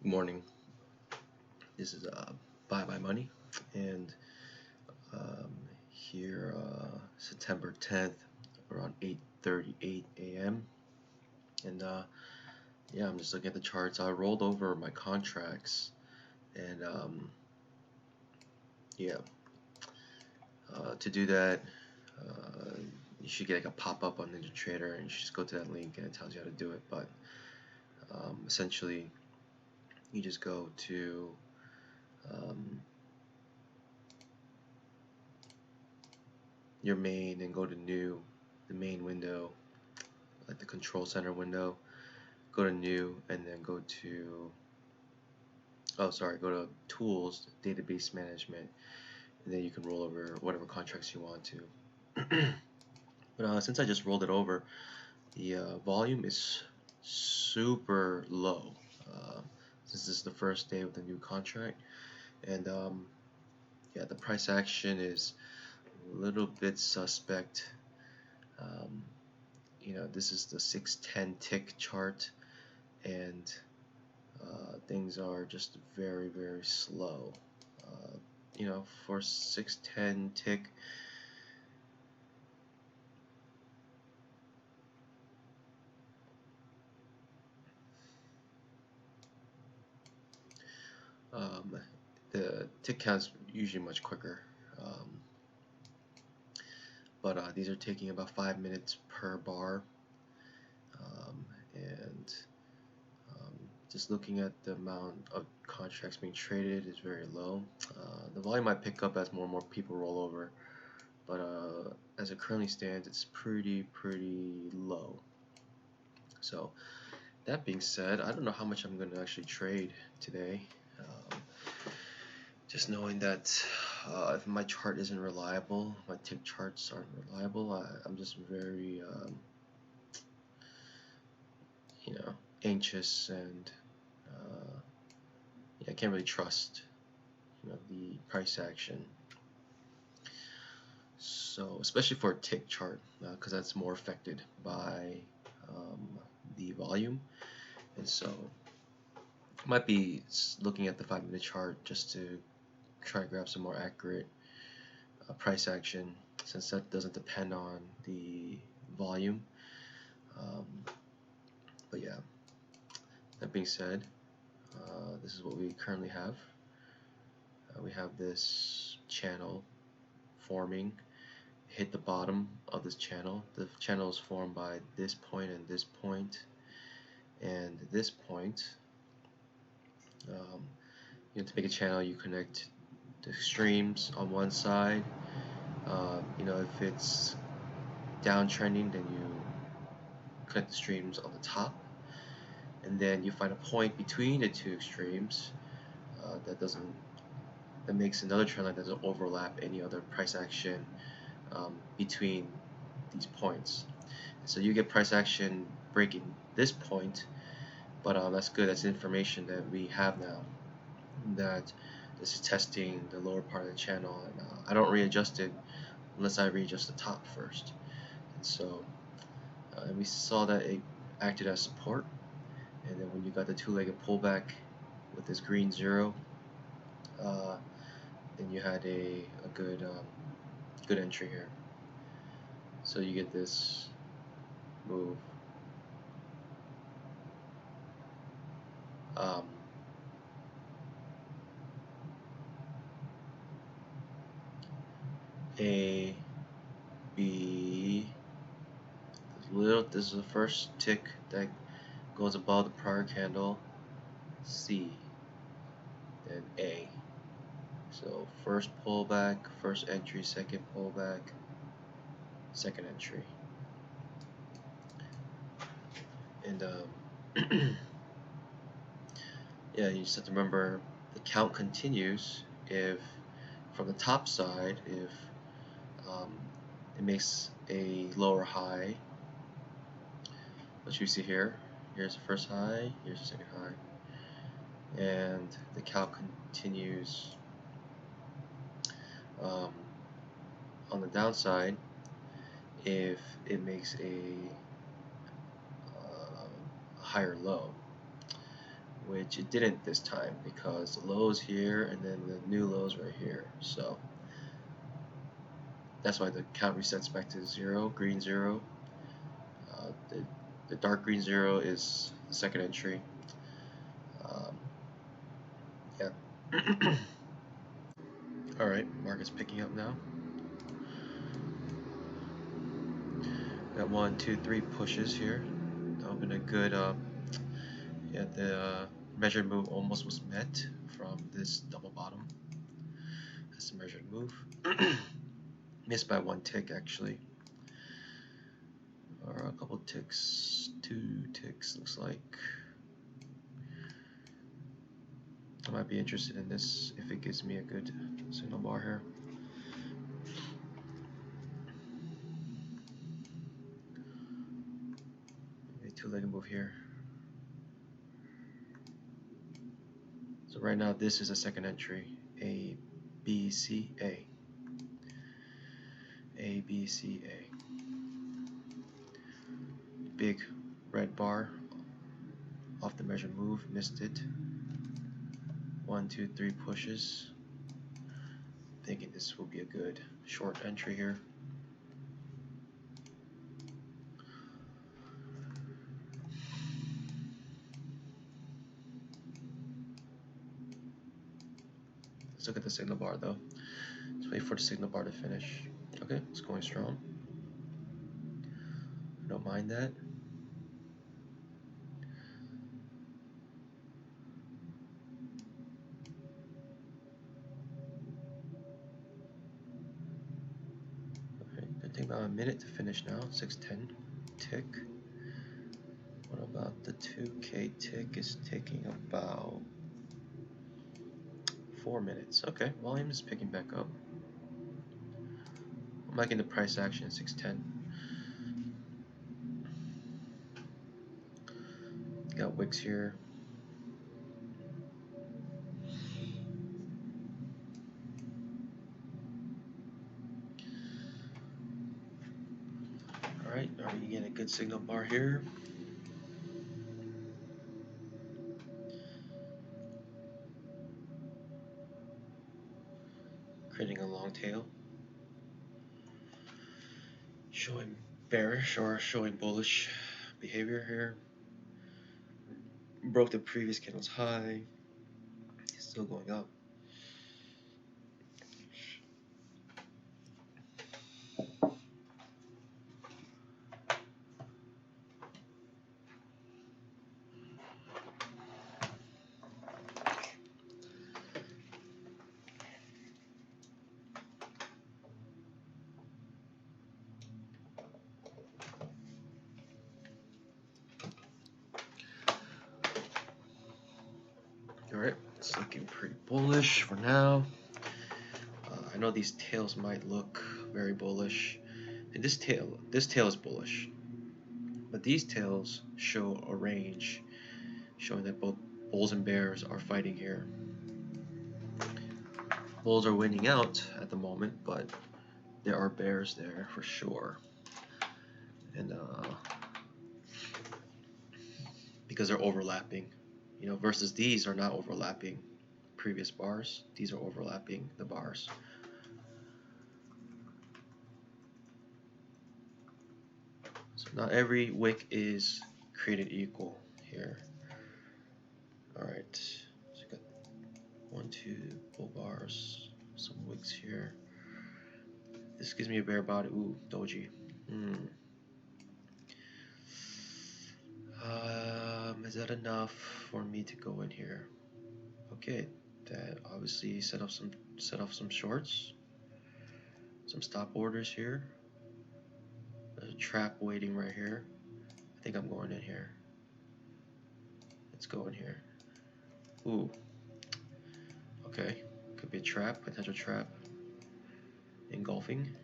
Good morning. This is Buy My Money, and here September 10th, around 8:38 a.m. And yeah, I'm just looking at the charts. I rolled over my contracts, and yeah, to do that, you should get like a pop-up on NinjaTrader, and you should just go to that link, and it tells you how to do it. But essentially, you just go to your main and go to new, the main window, like the control center window. Go to new and then go to go to tools, database management, and then you can roll over whatever contracts you want to. But since I just rolled it over, the volume is super low since this is the first day of the new contract, and yeah, the price action is a little bit suspect. This is the 610 tick chart, and things are just very, very slow. For 610 tick, the tick count's usually much quicker, but these are taking about 5 minutes per bar, and just looking at the amount of contracts being traded is very low. The volume might pick up as more and more people roll over, but as it currently stands, it's pretty low. So that being said, I don't know how much I'm going to actually trade today. Just knowing that if my chart isn't reliable, my tick charts aren't reliable, I'm just very anxious, and I can't really trust the price action. So especially for a tick chart, because that's more affected by the volume, and so I might be looking at the 5-minute chart just to try to grab some more accurate price action, since that doesn't depend on the volume. But yeah, that being said, this is what we currently have. We have this channel forming. Hit the bottom of this channel. The channel is formed by this point and this point and this point. To make a channel, you connect the extremes on one side. If it's downtrending, then you connect the streams on the top, and then you find a point between the two extremes that makes another trend line that doesn't overlap any other price action between these points. So you get price action breaking this point, but that's good. That's information that we have now, that this is testing the lower part of the channel, and I don't readjust it unless I readjust the top first. And so and we saw that it acted as support, and then when you got the two-legged pullback with this green zero, then you had a good entry here. So you get this move. A, B, this is the first tick that goes above the prior candle, C, then A. So first pullback, first entry, second pullback, second entry. And yeah, you just have to remember the count continues if from the top side, if it makes a lower high, which you see here. Here's the first high, here's the second high, and the count continues on the downside if it makes a higher low, which it didn't this time because the lows here and then the new lows right here. So that's why the count resets back to 0, green 0. The dark green 0 is the second entry. Yeah. Alright, market's picking up now. Got 1, 2, 3 pushes here. That would have been a good, yeah, the measured move almost was met from this double bottom. That's the measured move. Missed by 1 tick actually. Or a couple ticks, 2 ticks looks like. I might be interested in this if it gives me a good signal bar here. Maybe a 2-legged move here. So right now this is a second entry. A, B, C, A. A, B, C, A. Big red bar off the measured move, missed it. 1, 2, 3 pushes. Thinking this will be a good short entry here. Let's look at the signal bar though. Let's wait for the signal bar to finish. Okay, it's going strong. I don't mind that. Alright, gonna take about a minute to finish now. 6:10 tick. What about the 2K tick? Is taking about 4 minutes. Okay, volume is picking back up. I'm liking the price action at 6:10. Got wicks here. Alright, are we getting a good signal bar here? Creating a long tail. Showing bearish or showing bullish behavior here. Broke the previous candle's high. Still going up. Alright, it's looking pretty bullish for now. I know these tails might look very bullish, and this tail is bullish, but these tails show a range, showing that both bulls and bears are fighting here. Bulls are winning out at the moment, but there are bears there for sure, and because they're overlapping, you know, versus these are not overlapping previous bars. These are overlapping the bars. So not every wick is created equal here. Alright, so got 1, 2 bull bars, some wicks here. This gives me a bear body. Ooh, doji. Is that enough for me to go in here? Okay, that obviously set off some shorts, some stop orders here. There's a trap waiting right here. I think I'm going in here. Let's go in here. Ooh. Okay, could be a trap, potential trap. Engulfing.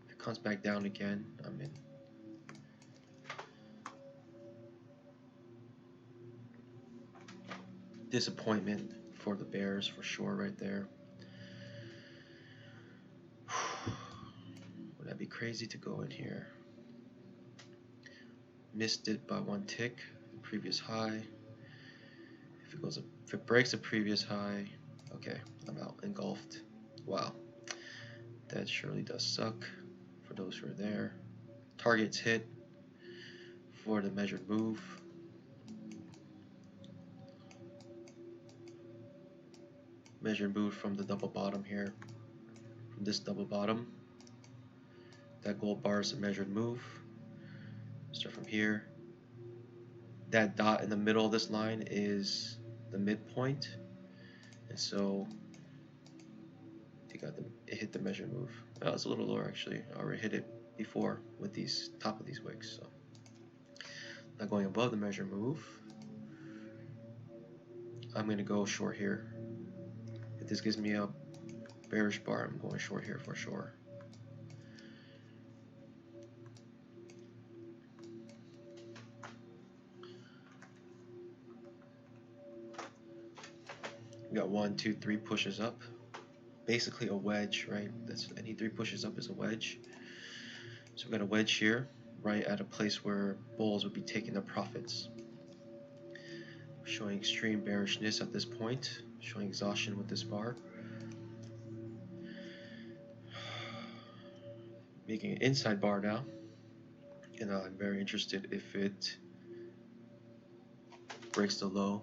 If it comes back down again, I'm in. Disappointment for the bears for sure right there. Would that be crazy to go in here? Missed it by 1 tick, the previous high. if it breaks the previous high, okay, I'm out, engulfed. Wow, that surely does suck for those who are there. Targets hit for the measured move. Measured move from the double bottom here, from this double bottom. That gold bar is a measured move. Start from here. That dot in the middle of this line is the midpoint, and so it hit the measured move. Oh, it's a little lower actually. I already hit it before with these top of these wicks. So not going above the measured move. I'm going to go short here. If this gives me a bearish bar, I'm going short here for sure. We got 1, 2, 3 pushes up. Basically a wedge, right? That's any 3 pushes up is a wedge. So we got a wedge here, right at a place where bulls would be taking their profits. Showing extreme bearishness at this point, showing exhaustion with this bar. Making an inside bar now, and I'm very interested if it breaks the low.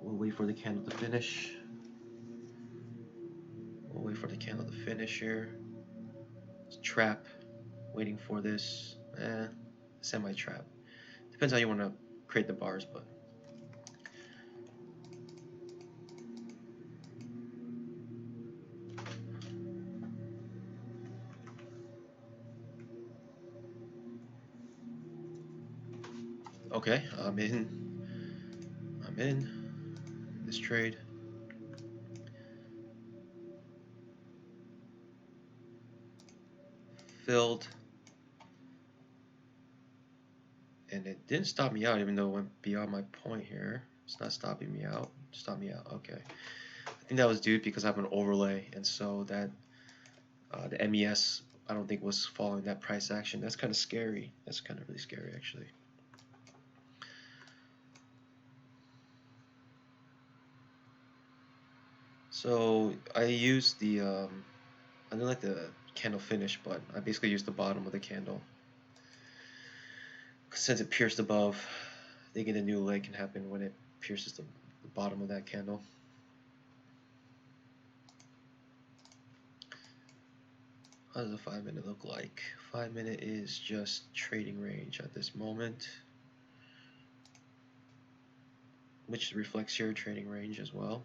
We'll wait for the candle to finish. We'll wait for the candle to finish here. It's a trap, waiting for this, semi-trap. Depends how you want to create the bars, but okay, I'm in this trade. Filled, and it didn't stop me out even though it went beyond my point here. It's not stopping me out. Stop me out. Okay, I think that was due because I have an overlay, and so that the MES I don't think was following that price action. That's kind of scary. That's kind of really scary actually. So I used the I didn't like the candle finish, but I basically used the bottom of the candle. Since it pierced above, thinking a new leg can happen when it pierces the bottom of that candle. How does a 5-minute look like? 5-minute is just trading range at this moment, which reflects your trading range as well.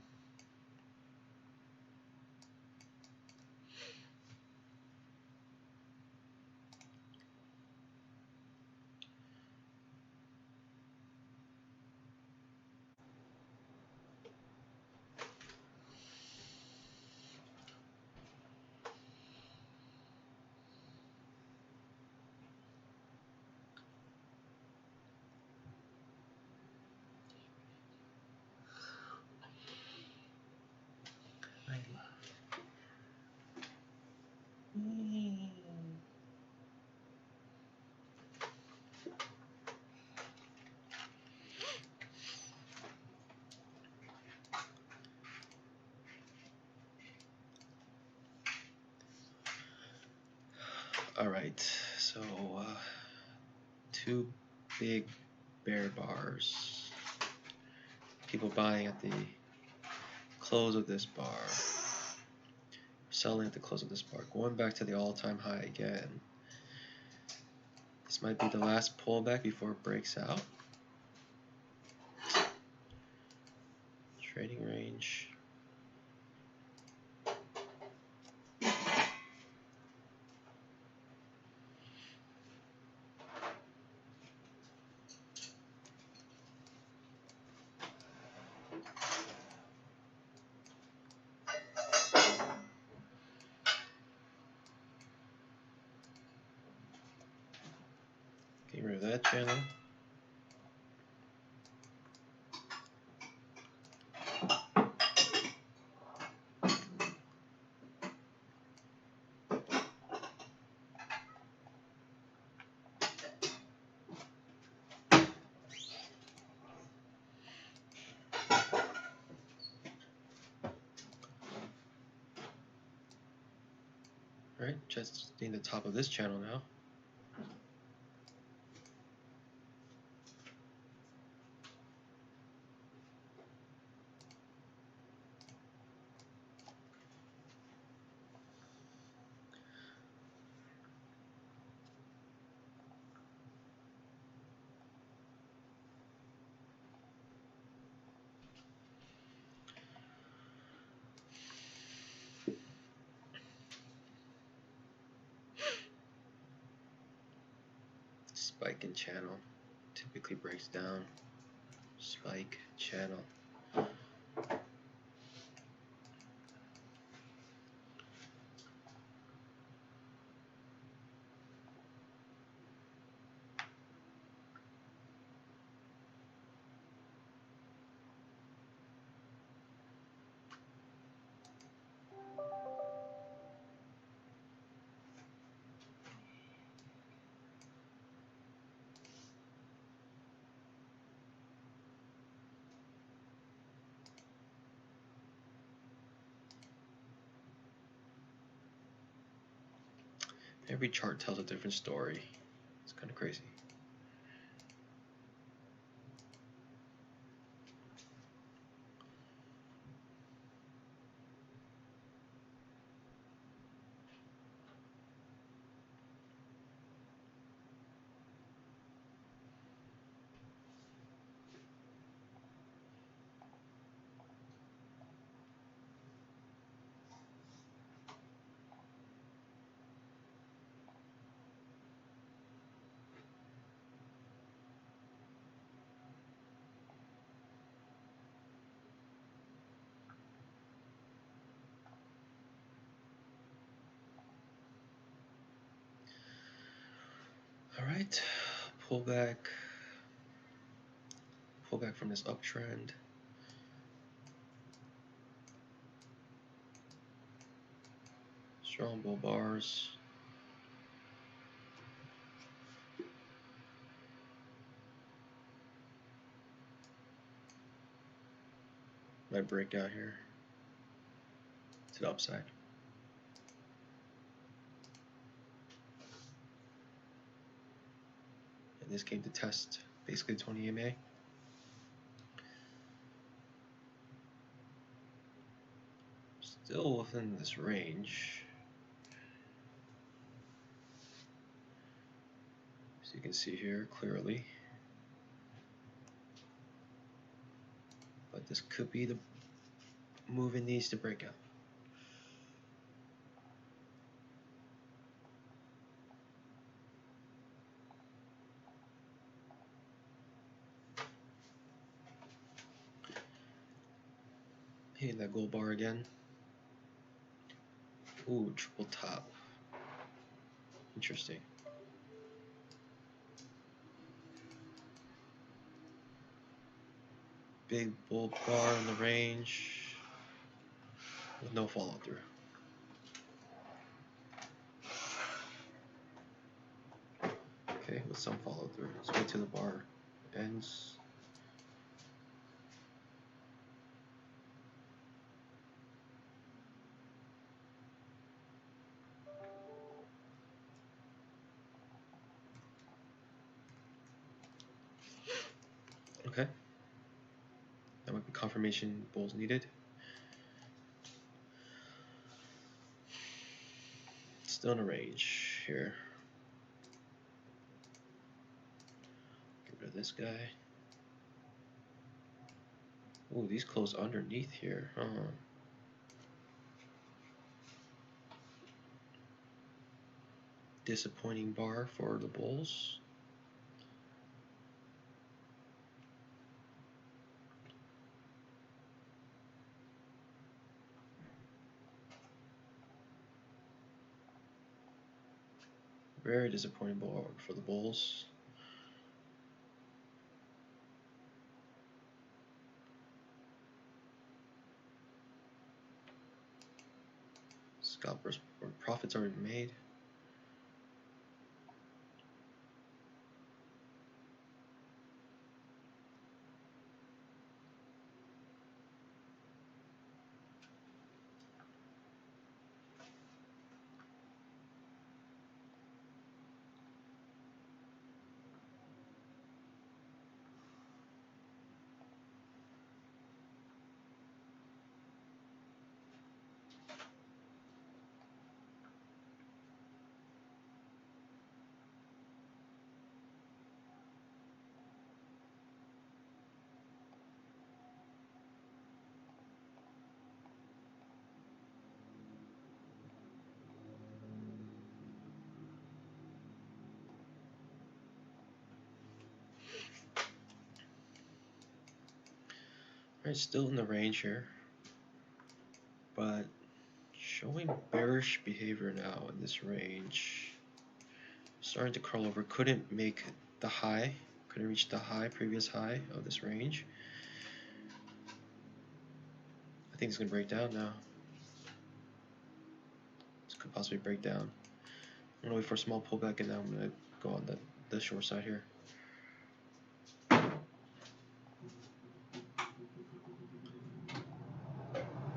All right, so 2 big bear bars. People buying at the close of this bar, selling at the close of this bar, going back to the all-time high again. This might be the last pullback before it breaks out. Trading range. Getting rid of that channel. Alright, just in the top of this channel now. Spike and channel typically breaks down. Spike, channel. Every chart tells a different story. It's kind of crazy. Alright, pullback from this uptrend. Strong bull bars. Might break out here to the upside. And this came to test basically 20 EMA. Still within this range. So you can see here clearly. But this could be the move it needs to break out. Hitting that gold bar again. Ooh, triple top. Interesting. Big bull bar in the range with no follow through. Okay, with some follow through. Let's wait till the bar ends. Okay. That might be confirmation bulls needed. Still in a range here. Get rid of this guy. Ooh, these close underneath here. Disappointing bar for the bulls. Very disappointing bar for the bulls. Scalpers or profits already made. Alright, still in the range here, but showing bearish behavior now in this range. Starting to curl over, couldn't make the high, couldn't reach the high, previous high of this range. I think it's gonna break down now. This could possibly break down. I'm gonna wait for a small pullback and then I'm gonna go on the short side here.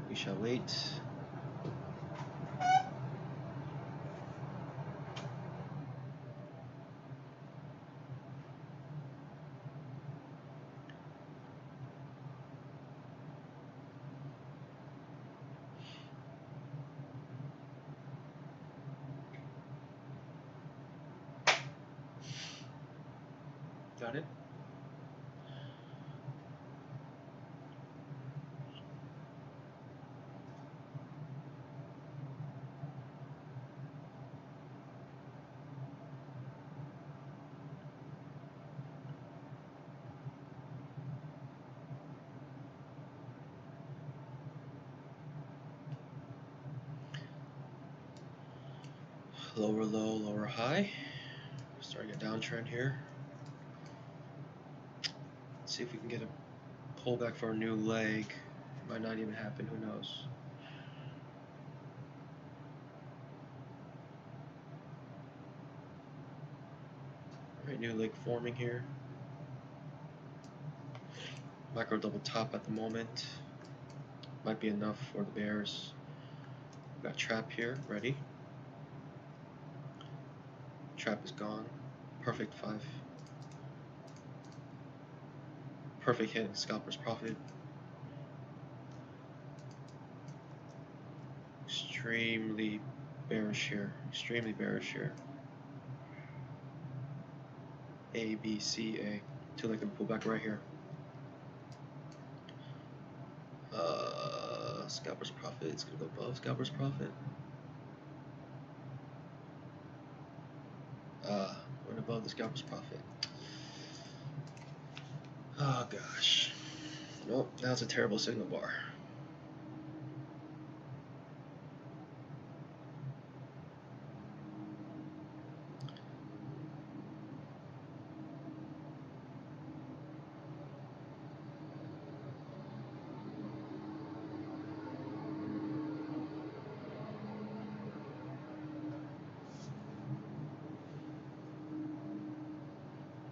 We shall wait. Got it? Lower low, lower high. Starting a downtrend here. Let's see if we can get a pullback for a new leg. Might not even happen, who knows. Alright, new leg forming here. Micro double top at the moment. Might be enough for the bears. Got trap here, ready. Trap is gone. Perfect 5. Perfect hit, scalper's profit. Extremely bearish here. Extremely bearish here. A, B, C, A. 2 leg and pull back right here. Scalper's profit. It's gonna go above scalper's profit. Went above the scalper's profit. Oh gosh. Nope, that's a terrible signal bar.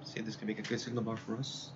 See if this can make a good signal bar for us.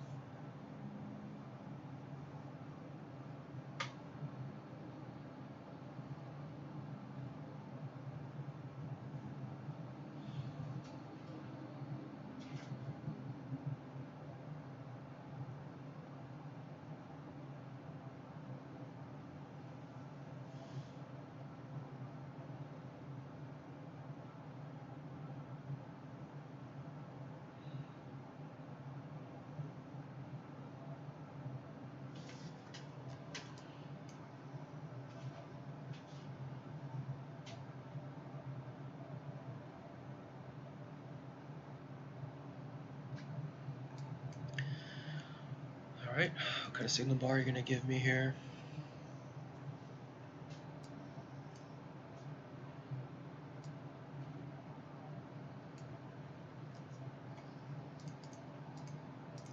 Alright, what kind of signal bar are you gonna give me here?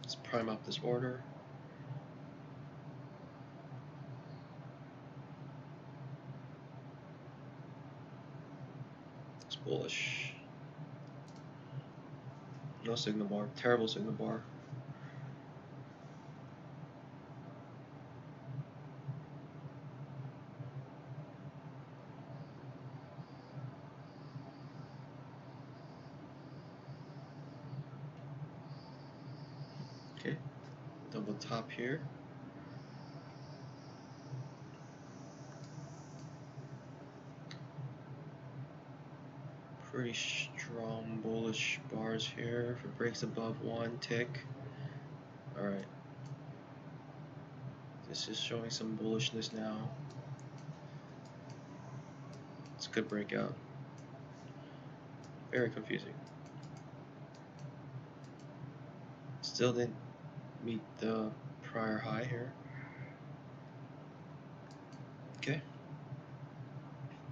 Let's prime up this order. It's bullish. No signal bar, terrible signal bar. Okay, double top here. Pretty strong bullish bars here. If it breaks above 1 tick. Alright. This is showing some bullishness now. It's a good breakout. Very confusing. Still didn't meet the prior high here. Okay.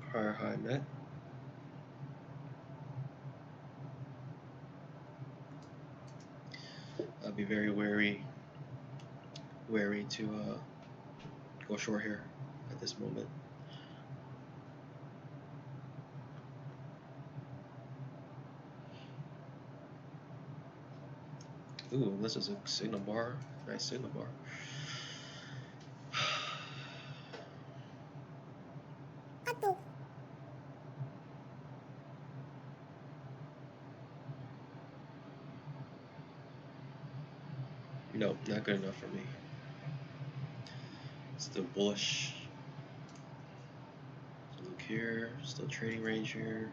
Prior high met. I'll be very wary to go short here at this moment. Ooh, this is a signal bar. Nice signal bar. Nope, not good enough for me. Still bullish. So look here, still trading range here.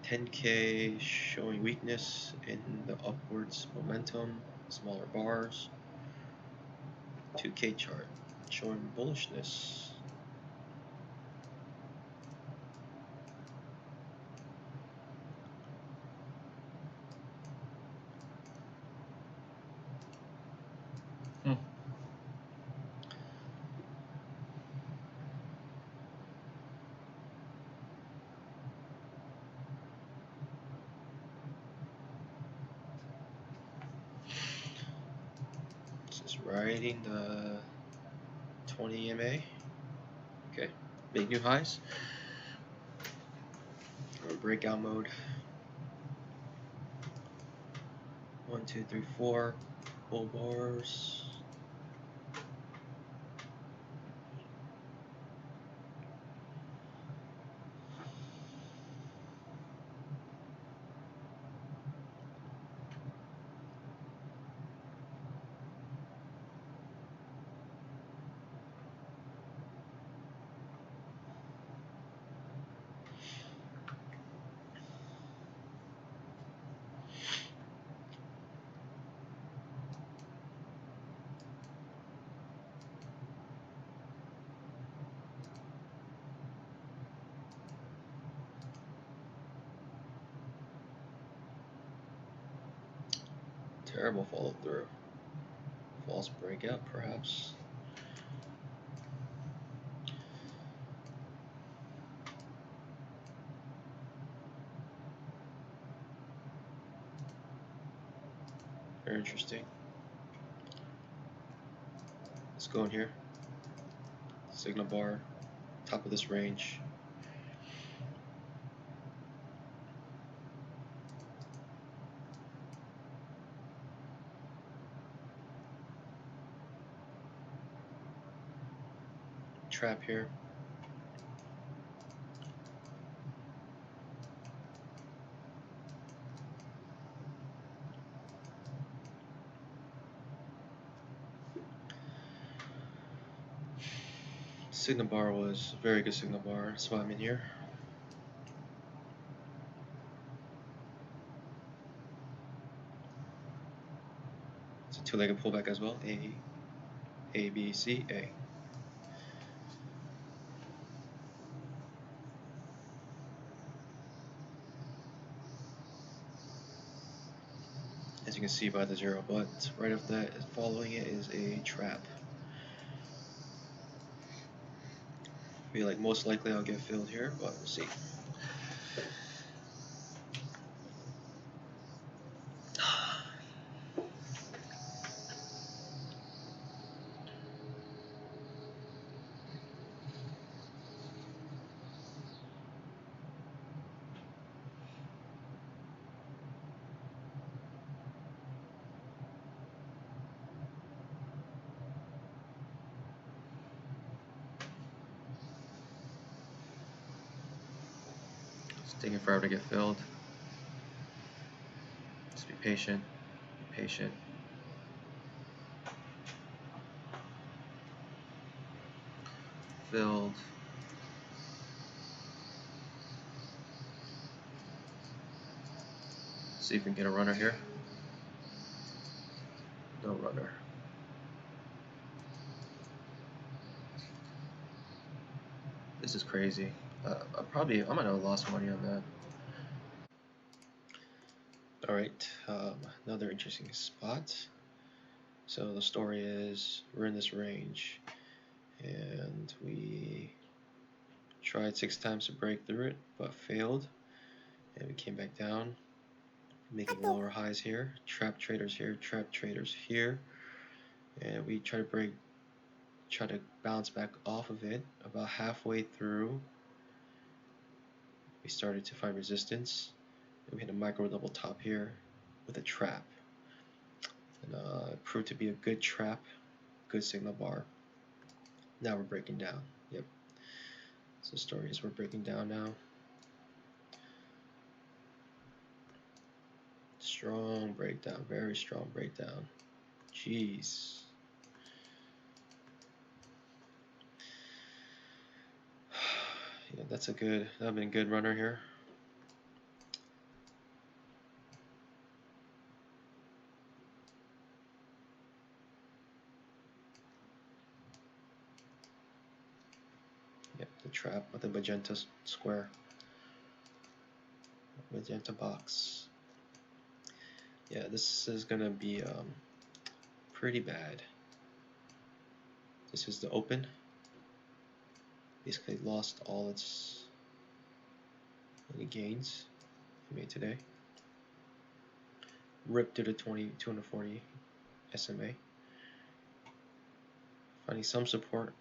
10K showing weakness in the upwards momentum, smaller bars. 2K chart showing bullishness. Just riding the 20 EMA. Okay, make new highs. Or breakout mode. 1, 2, 3, 4. Bull bars. Terrible follow through. False breakout, perhaps. Very interesting. Let's go in here. Signal bar, top of this range. Trap here. Signal bar was a very good signal bar. That's why I'm in here. It's a two-legged pullback as well. A, B, C, A. As you can see by the zero, but right after that, following it is a trap. I feel like most likely I'll get filled here, but we'll see. It's taking forever to get filled. Just be patient. Be patient. Filled. See if we can get a runner here. No runner. This is crazy. I might have lost money on that. Alright, another interesting spot. So the story is we're in this range. and we tried 6 times to break through it, but failed, and we came back down, making lower highs here, trap traders here, trap traders here, and we try to bounce back off of it. About halfway through, we started to find resistance, and we hit a micro double top here with a trap, and it proved to be a good trap, good signal bar. Now we're breaking down. Yep. So the story is we're breaking down now. Strong breakdown, very strong breakdown. Jeez. Yeah, that'd been a good runner here. Yep, the trap with the magenta square. Magenta box. Yeah, this is gonna be pretty bad. This is the open. Basically lost all any gains it made today. Ripped to the 240 SMA. Finding some support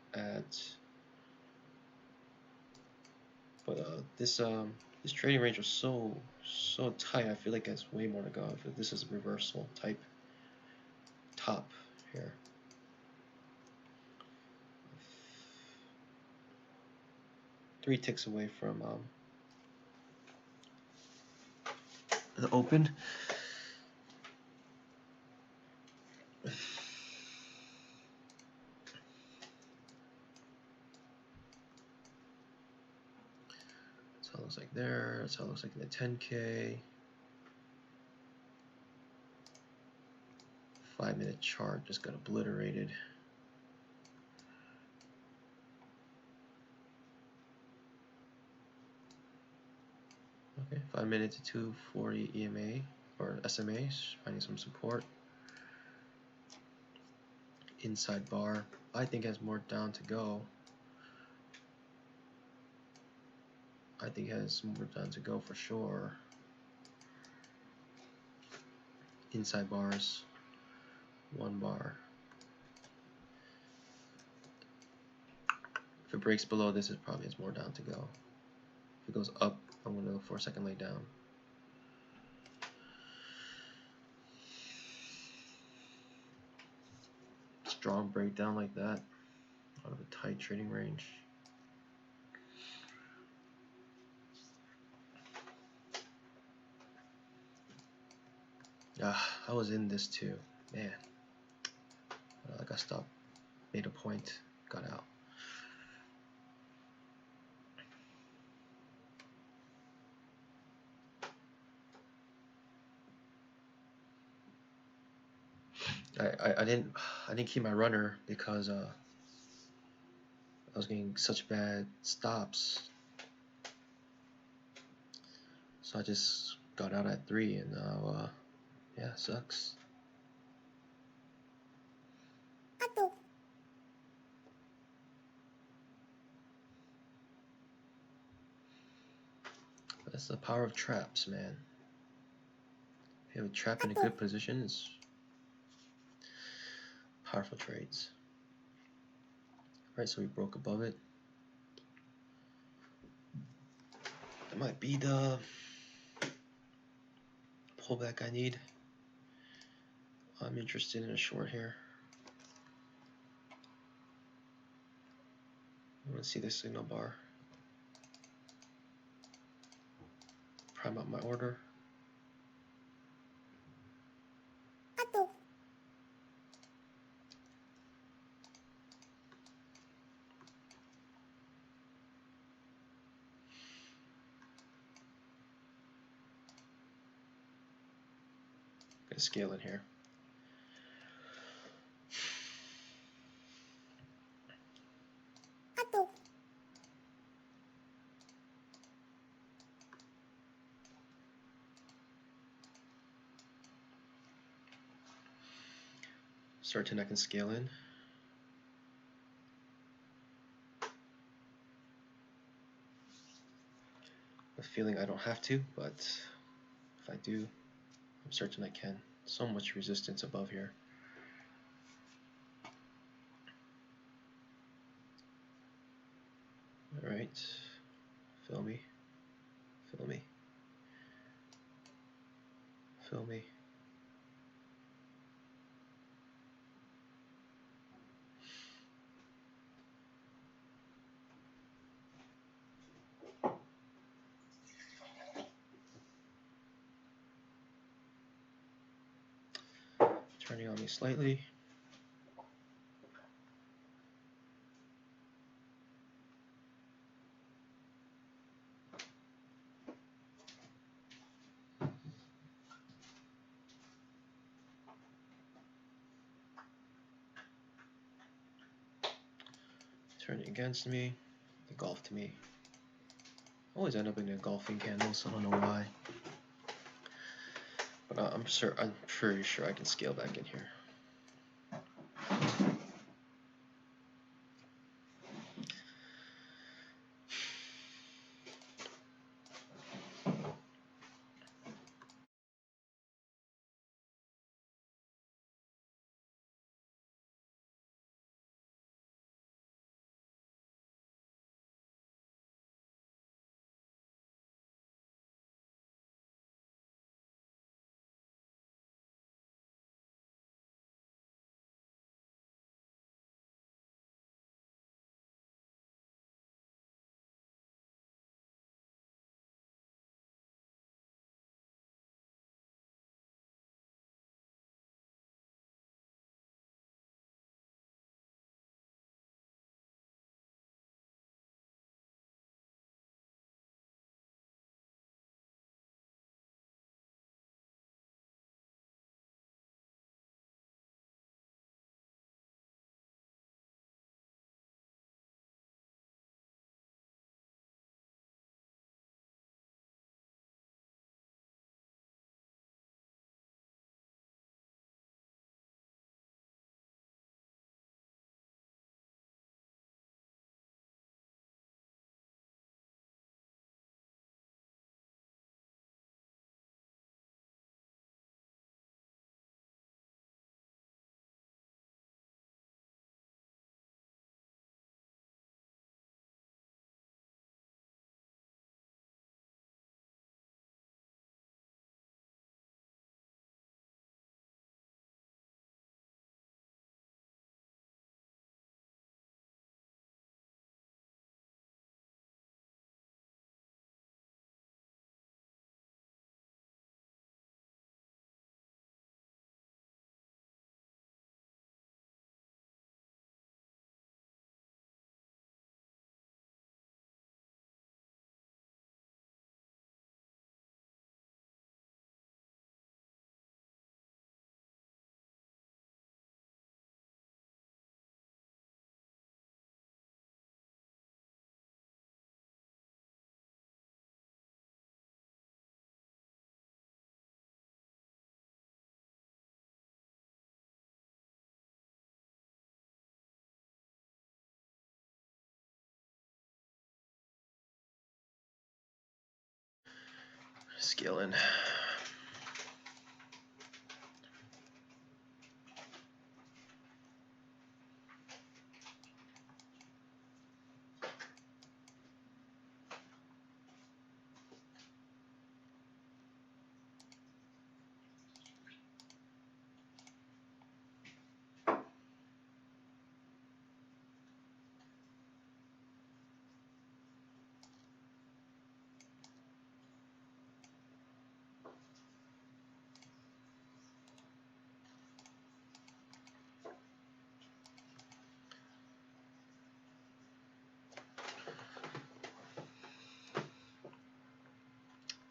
but this trading range was so tight. I feel like there's way more to go. I feel this is a reversal type top here. Three ticks away from the open. That's how it looks like there. That's how it looks like in the 10K. 5-minute chart just got obliterated. Okay, 5 minutes to 240 EMA or SMAs, finding some support. Inside bar, I think has more down to go. I think it has more down to go for sure. Inside bars, 1 bar. If it breaks below this, it probably has more down to go. If it goes up, I'm going to look for a second leg down. Strong breakdown like that out of a tight trading range. I was in this too, man. I got stopped, made a point, got out. I didn't keep my runner because I was getting such bad stops. So I just got out at 3, and now yeah, sucks. But that's the power of traps, man. If you have a trap in a good position, it's powerful trades. Right, so we broke above it. That might be the pullback I need. I'm interested in a short here. I want to see the signal bar. Prime up my order. Gonna scale it here. Start to neck and scale in. a feeling I don't have to, but if I do, I'm certain I can. So much resistance above here. Alright, fill me, fill me, fill me. Turning on me slightly. Turning against me, engulfed me. Always end up in engulfing candles, I don't know why. But I'm pretty sure I can scale back in here. Scaling.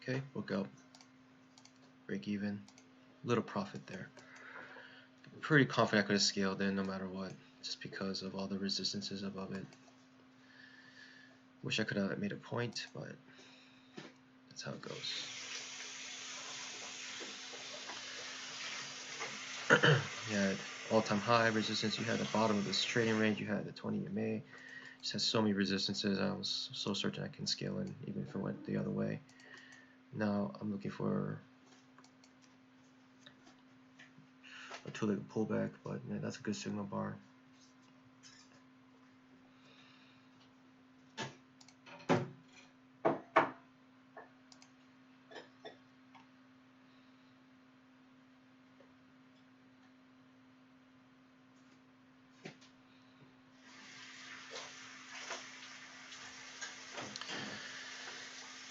Okay, book out, break even, little profit there. Pretty confident I could have scaled in no matter what, just because of all the resistances above it. Wish I could have made a point, but that's how it goes. You had all-time high resistance, you had the bottom of this trading range, you had the 20 EMA, Just has so many resistances. I was so certain I can scale in even if it went the other way. Now I'm looking for a two-legged pullback, but man, that's a good signal bar.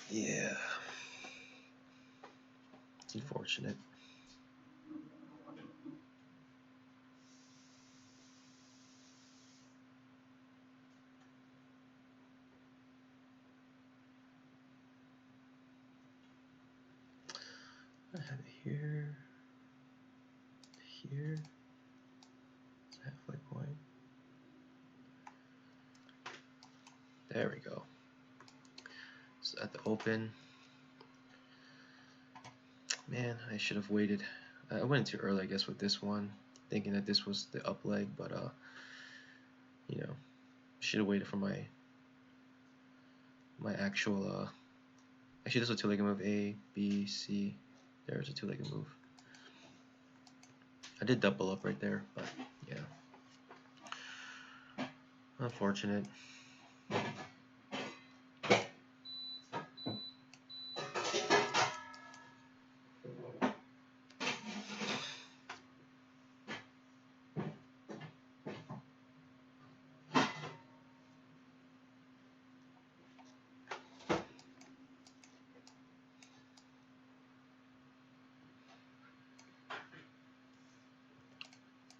Yeah, it's unfortunate. I have it here, here, halfway point. There we go. So at the open, man, I should have waited. I went too early, I guess, with this one, thinking that this was the up leg, but you know, should have waited for my actual. Actually, this was a two-legged move. A, B, C. There's a two-legged move. I did double up right there, but yeah, unfortunate.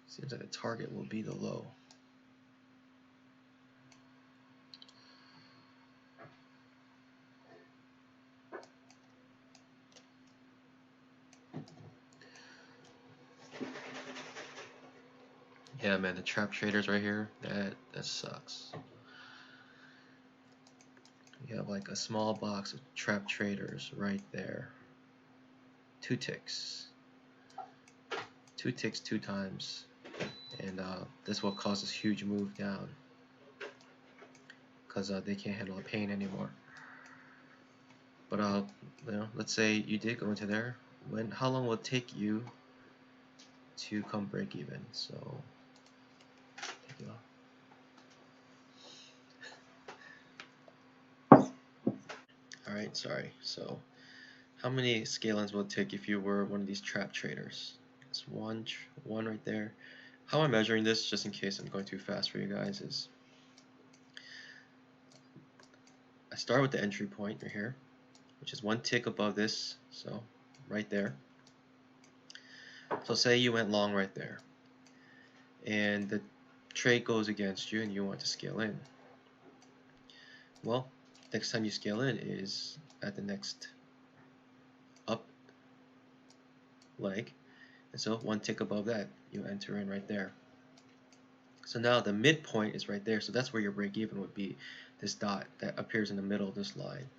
Seems like the target will be the low. Yeah, man, the trap traders right here, that sucks. You have like a small box of trap traders right there. 2 ticks. 2 ticks 2 times. And this will cause this huge move down. Because they can't handle the pain anymore. But you know, let's say you did go into there. How long will it take you to come break even? So take it off. Alright, sorry. So how many scale-ins will it take if you were one of these trap traders? It's one right there. How I'm measuring this, just in case I'm going too fast for you guys, is I start with the entry point right here, which is 1 tick above this, so right there. So say you went long right there, and the trade goes against you and you want to scale in. Well, next time you scale in is at the next up leg, and so 1 tick above that, you enter in right there. So now the midpoint is right there, so that's where your break even would be, this dot that appears in the middle of this line.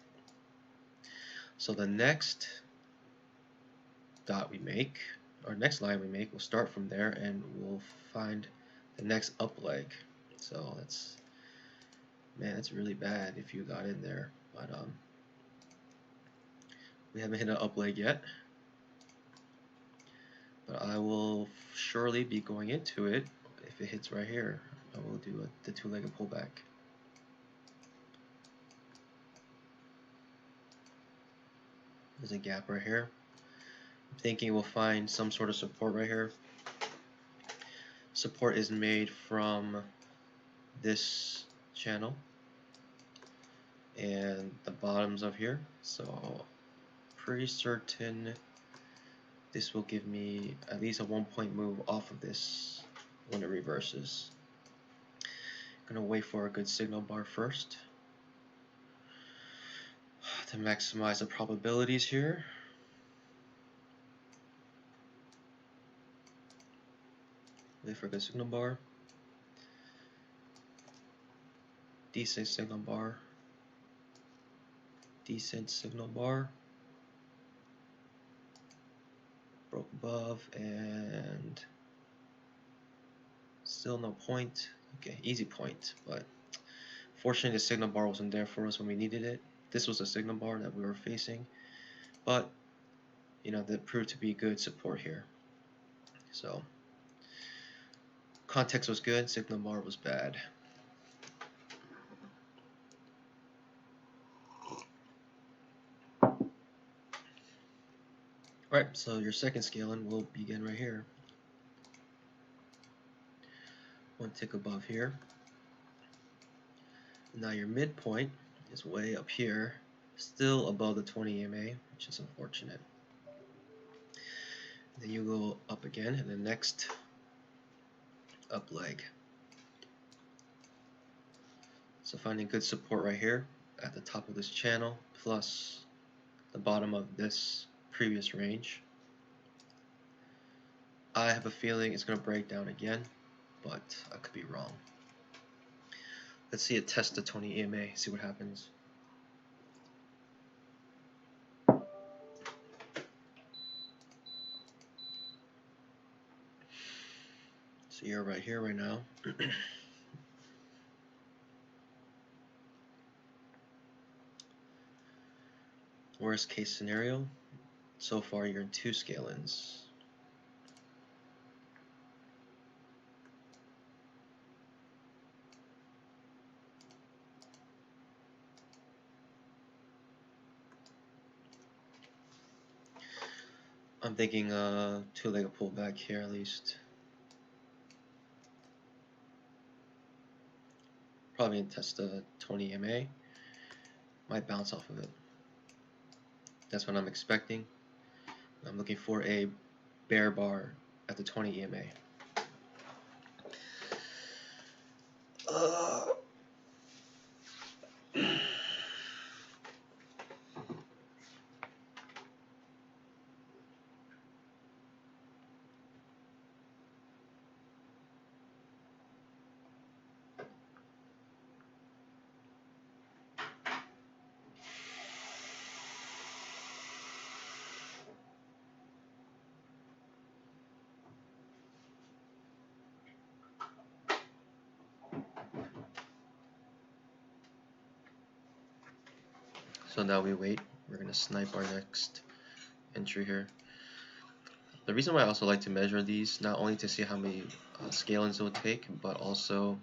So the next dot we make, or next line we make, will start from there and we'll find the next up leg. So that's, man, that's really bad if you got in there, but we haven't hit an up leg yet, but I will surely be going into it. If it hits right here, I will do the two-legged pullback. There's a gap right here. I'm thinking we'll find some sort of support right here. Support is made from this channel and the bottoms of here, so pretty certain this will give me at least a 1-point move off of this when it reverses. I'm gonna wait for a good signal bar first to maximize the probabilities here. Wait for a good signal bar. Decent signal bar. Decent signal bar. Broke above and still no point. Okay, easy point, but Fortunately, the signal bar wasn't there for us when we needed it. This was a signal bar that we were facing, but you know, that proved to be good support here. So context was good, signal bar was bad. Alright, so your second scaling will begin right here. One tick above here. Now your midpoint is way up here, still above the 20 EMA, which is unfortunate. Then you go up again in the next up leg. So finding good support right here at the top of this channel plus the bottom of this previous range. I have a feeling it's going to break down again, but I could be wrong. Let's see it test the 20 EMA, see what happens. So you're right here right now. Worst case scenario, so far you're in 2 scale-ins. I'm thinking 2-legged pullback here at least. Probably gonna test the 20 EMA. Might bounce off of it. That's what I'm expecting. I'm looking for a bear bar at the 20 EMA. So now we wait. We're gonna snipe our next entry here. The reason why I also like to measure these, not only to see how many scale-ins it will take, but also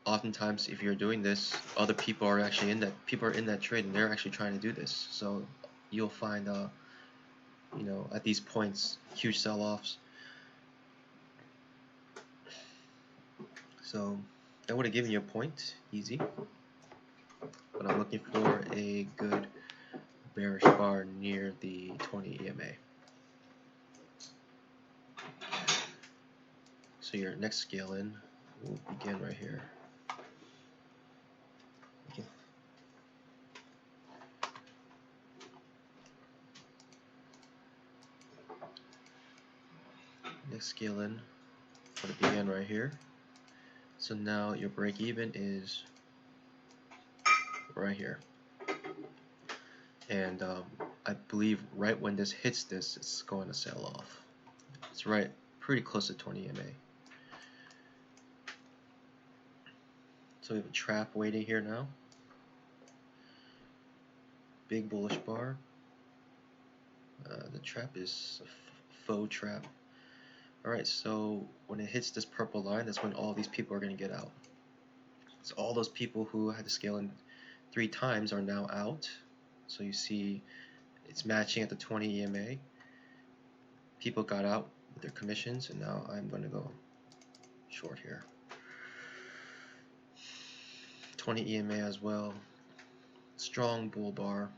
oftentimes if you're doing this, other people are actually in that trade and they're actually trying to do this. So you'll find you know, at these points, huge sell-offs. So that would have given you a point, easy. But I'm looking for a good bearish bar near the 20 EMA. So your next scale in will begin right here. Okay. Next scale in will begin right here. So now your break even is right here. And I believe right when this hits this, it's going to sell off. It's right pretty close to 20 EMA. So we have a trap waiting here now. Big bullish bar. The trap is a faux trap. Alright, so when it hits this purple line, that's when all these people are going to get out. So all those people who had to scale in 3 times are now out. So you see it's matching at the 20 EMA. People got out with their commissions, and now I'm going to go short here. 20 EMA as well. Strong bull bar.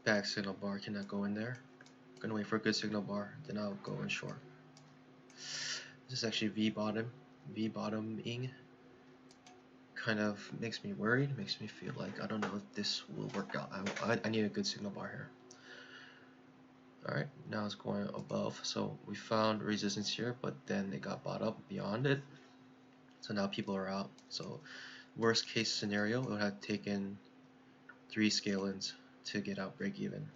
Back signal bar, cannot go in there. Gonna wait for a good signal bar, then I'll go in short. This is actually V-bottoming. Kind of makes me worried, makes me feel like I don't know if this will work out. I need a good signal bar here. Alright, now it's going above. So we found resistance here, but then it got bought up beyond it. So now people are out. So worst case scenario, it would have taken 3 scale-ins to get out break even.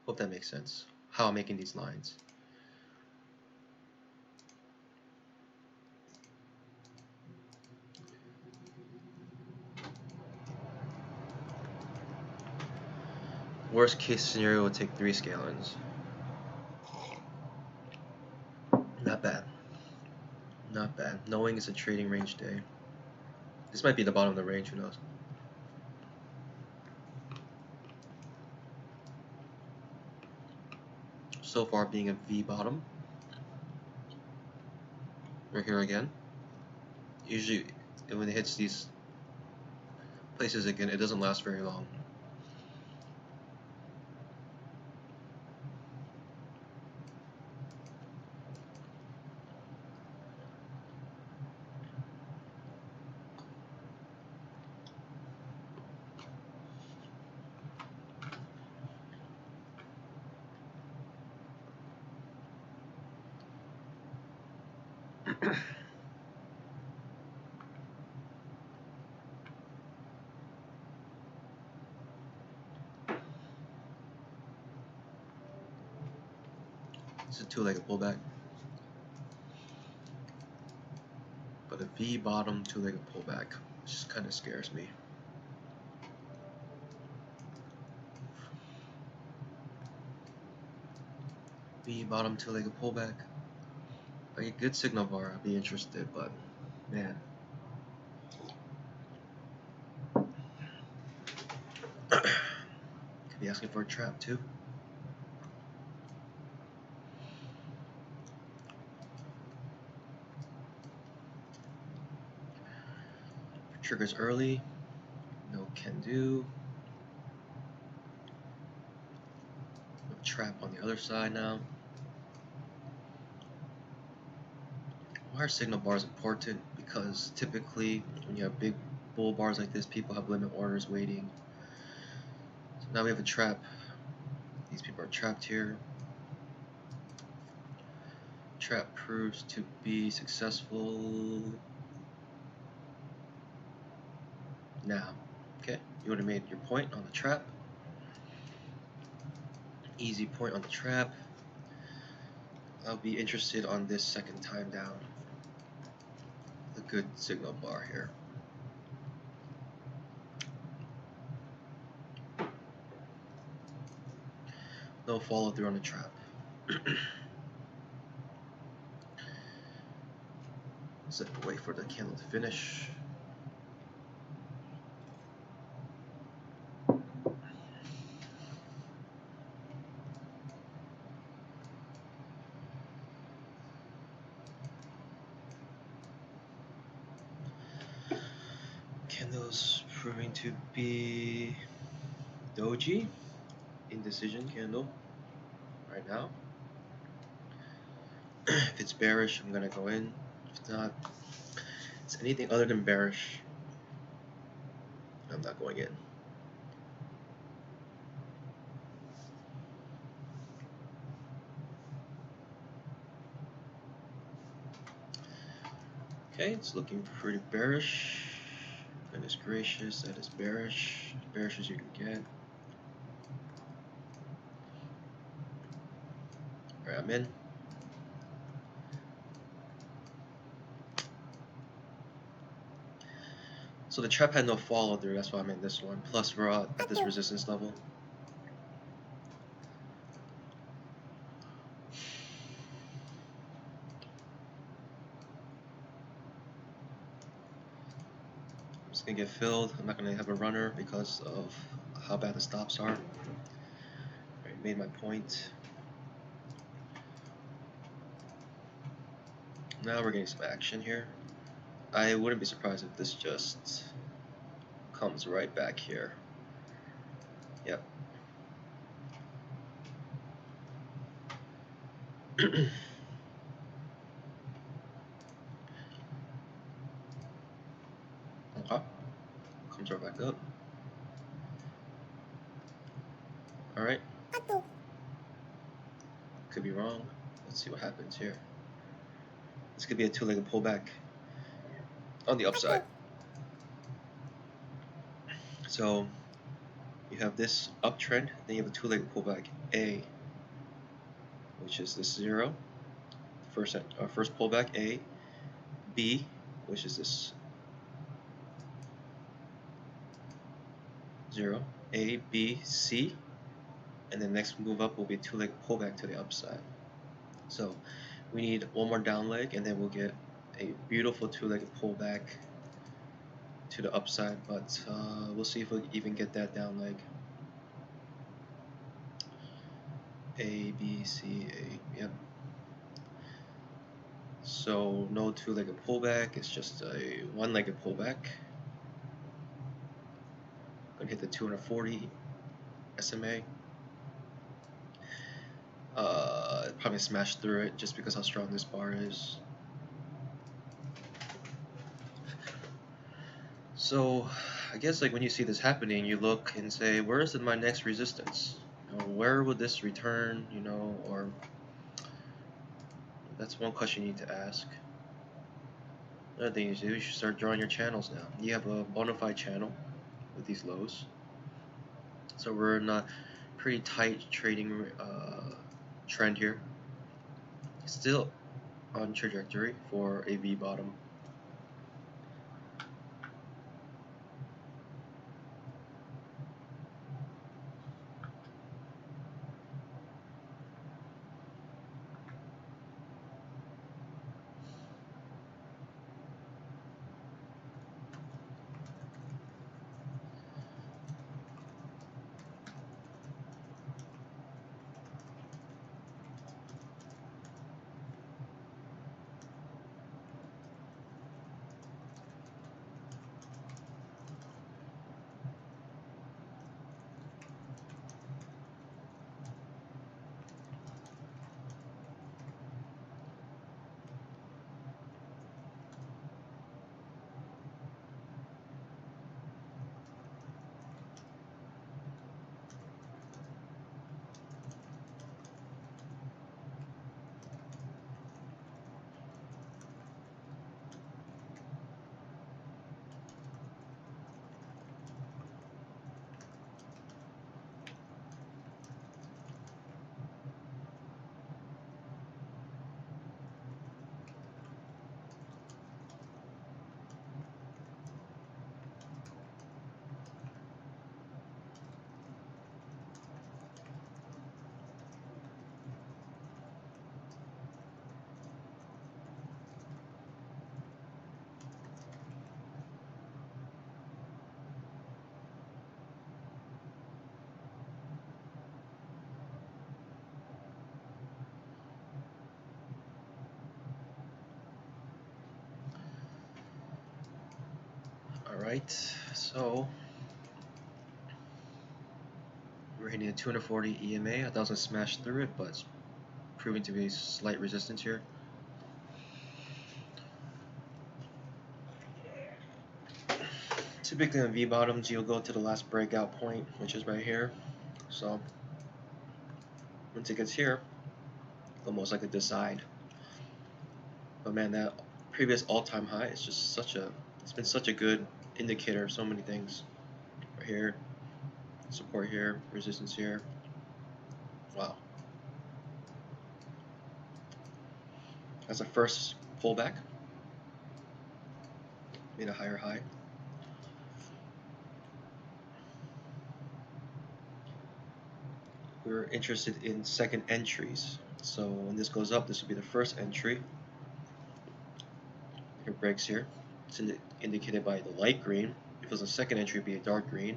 Hope that makes sense. How I'm making these lines. Worst case scenario would take 3 scalings. Not bad. Not bad. Knowing it's a trading range day. This might be the bottom of the range, who knows. So far being a V bottom. We're here again. Usually when it hits these places again, it doesn't last very long. It's a 2-legged pullback. But a V bottom 2-legged pullback just kind of scares me. V bottom 2-legged pullback. Like a good signal bar, I'd be interested, but man. Could be asking for a trap too. Triggers early, no can do. No trap on the other side now. Why are signal bars important? Because typically when you have big bull bars like this, people have limit orders waiting. So now we have a trap. These people are trapped here. Trap proves to be successful now. Okay, you would have made your point on the trap. Easy point on the trap. I'll be interested on this second time down. A good signal bar here. No follow through on the trap. So wait for the candle to finish. Candles proving to be doji, indecision candle right now. If it's bearish, I'm gonna go in. If not, it's anything other than bearish, I'm not going in. Okay, it's looking pretty bearish. Goodness gracious, that is bearish. As bearish as you can get. Alright, I'm in. So the trap had no follow through, that's why I'm in this one. Plus we're at this resistance level. It's gonna get filled. I'm not gonna have a runner because of how bad the stops are. Alright, made my point. Now we're getting some action here. I wouldn't be surprised if this just comes right back here. Yep. Okay. Comes right back up. Alright. Could be wrong. Let's see what happens here. This could be a 2-legged pullback on the upside. So you have this uptrend, then you have a 2-legged pullback A, which is this 0. First pullback A, B, which is this 0, A, B, C, and the next move up will be a two-leg pullback to the upside. So we need one more down leg, and then we'll get a beautiful two-legged pullback to the upside, but we'll see if we even get that down leg. A, B, C, A, yep. So no two-legged pullback, it's just a one-legged pullback. Gonna hit the 240 SMA. Probably smash through it just because how strong this bar is. So I guess like when you see this happening, you look and say, where is my next resistance? You know, where would this return? You know, or that's one question you need to ask. Another thing you do, you should start drawing your channels now. You have a bona fide channel with these lows, so we're in a pretty tight trading trend here. Still on trajectory for a V bottom. Alright, so we're hitting a 240 EMA. I thought I was going to smash through it, but it's proving to be slight resistance here. Typically on V bottoms, you'll go to the last breakout point, which is right here. So once it gets here, it'll most likely decide. But man, that previous all-time high is just it's been such a good indicator of so many things. Right here, support here, resistance here. Wow. That's a first pullback. Made a higher high. We're interested in second entries. So when this goes up, this will be the first entry. It breaks here. It's indicated by the light green. If it was a second entry, it'd be a dark green.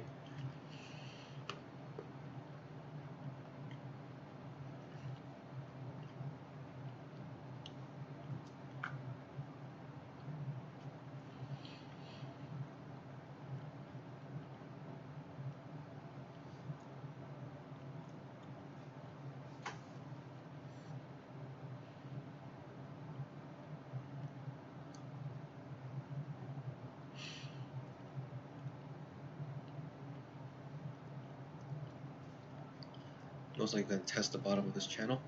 Most likely going to test the bottom of this channel.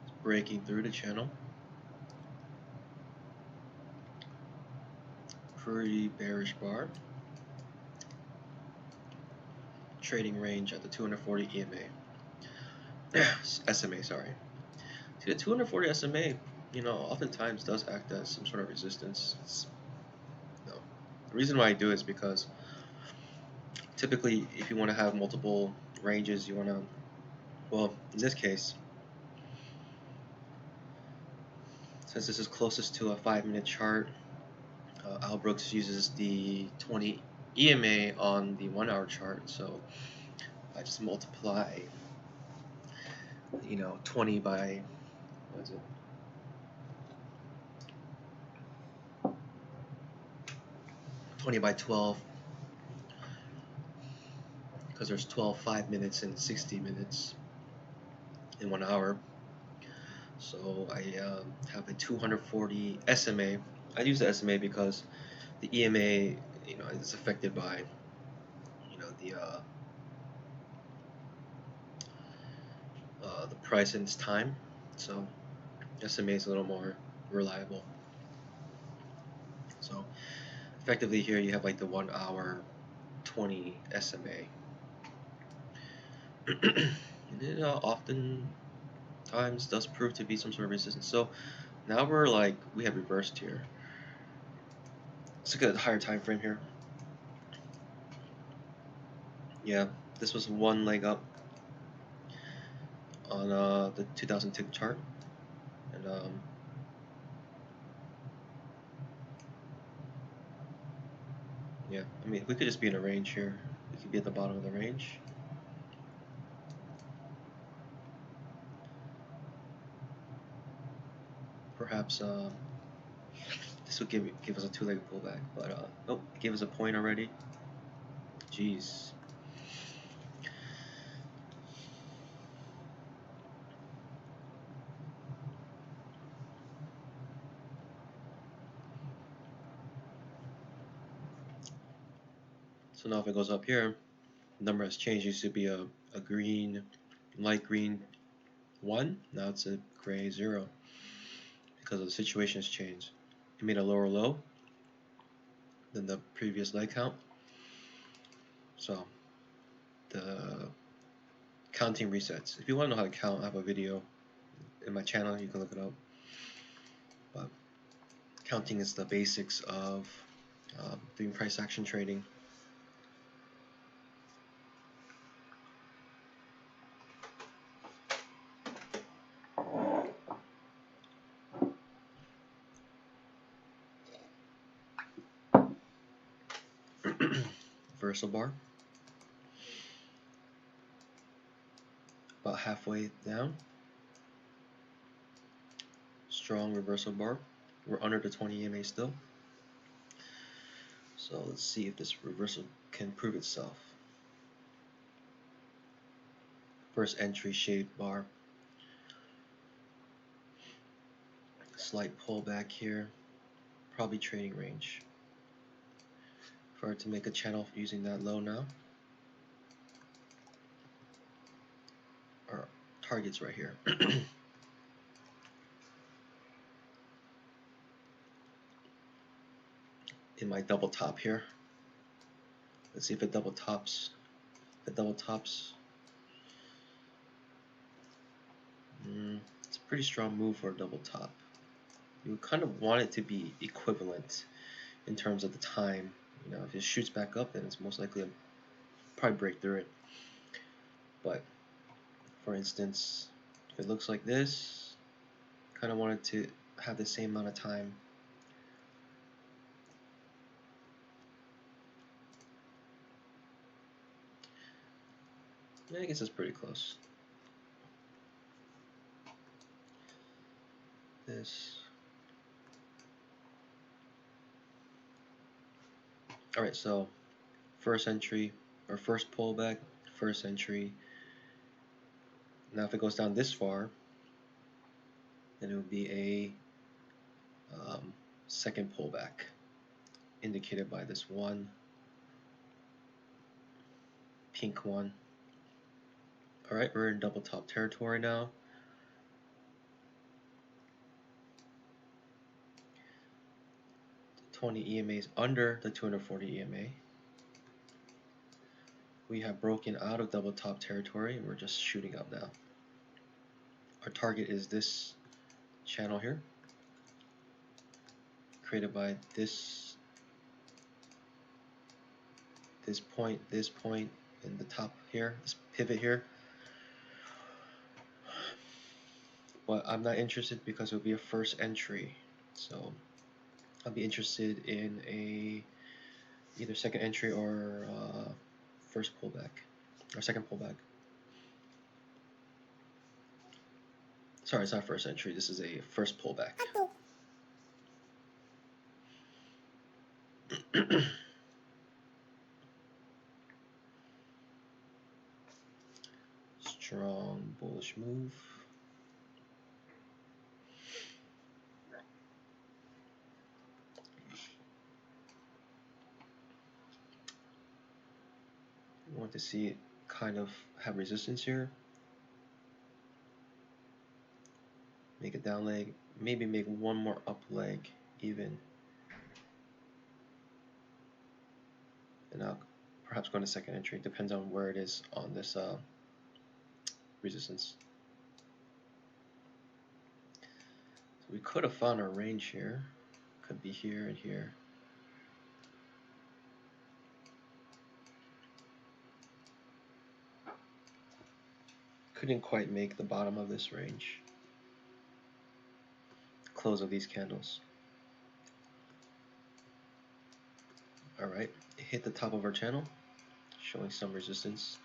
It's breaking through the channel. Pretty bearish bar. Trading range at the 240 EMA. SMA, sorry. See, the 240 SMA, you know, oftentimes does act as some sort of resistance. The reason why I do is because typically if you want to have multiple ranges, you want to, well, in this case, since this is closest to a 5-minute chart, Albrook's uses the 20 EMA on the 1-hour chart, so I just multiply, 20 by, what is it? 20 by 12, because there's 12 5 minutes and 60 minutes in 1 hour. So I have a 240 SMA. I use the SMA because the EMA, is affected by, the price and its time. So SMA is a little more reliable. So effectively here you have like the 1 hour 20 SMA. And it oftentimes does prove to be some sort of resistance. So now we have reversed here. Let's look at a higher time frame here. Yeah, this was one leg up on the 2000 tick chart, and yeah, I mean, we could just be in a range here. We could be at the bottom of the range. Perhaps this would give us a 2-leg pullback, but nope, it gave us a point already. Jeez. So now if it goes up here, the number has changed. It used to be a green, light green 1. Now it's a gray 0 because of the situation has changed. It made a lower low than the previous leg count. So the counting resets. If you want to know how to count, I have a video in my channel. You can look it up. But counting is the basics of doing price action trading. Reversal bar. About halfway down. Strong reversal bar. We're under the 20 EMA still. So let's see if this reversal can prove itself. First entry shade bar. Slight pullback here. Probably trading range. For it to make a channel using that low now. Our target's right here. In my double top here. Let's see if it double tops. If it double tops. It's a pretty strong move for a double top. You kind of want it to be equivalent in terms of the time. If it shoots back up, then it's most likely to probably break through it. But for instance, if it looks like this, kind of want it to have the same amount of time. I guess it's pretty close. This. Alright, so first entry, or first pullback, first entry. Now if it goes down this far, then it would be a second pullback, indicated by this one, pink one. Alright, we're in double top territory now. The 20 EMA is under the 240 EMA. We have broken out of double top territory and we're just shooting up now. Our target is this channel here, created by this this point, in the top here, this pivot here. But I'm not interested because it will be a first entry. So I'll be interested in a either second entry or first pullback or second pullback. Sorry, it's not first entry. This is a first pullback. Strong bullish move. I want to see it kind of have resistance here. Make a down leg, maybe make one more up leg even. And I'll perhaps go into second entry. Depends on where it is on this resistance. So we could have found our range here. Could be here and here. Couldn't quite make the bottom of this range. Close of these candles. Alright, hit the top of our channel, showing some resistance.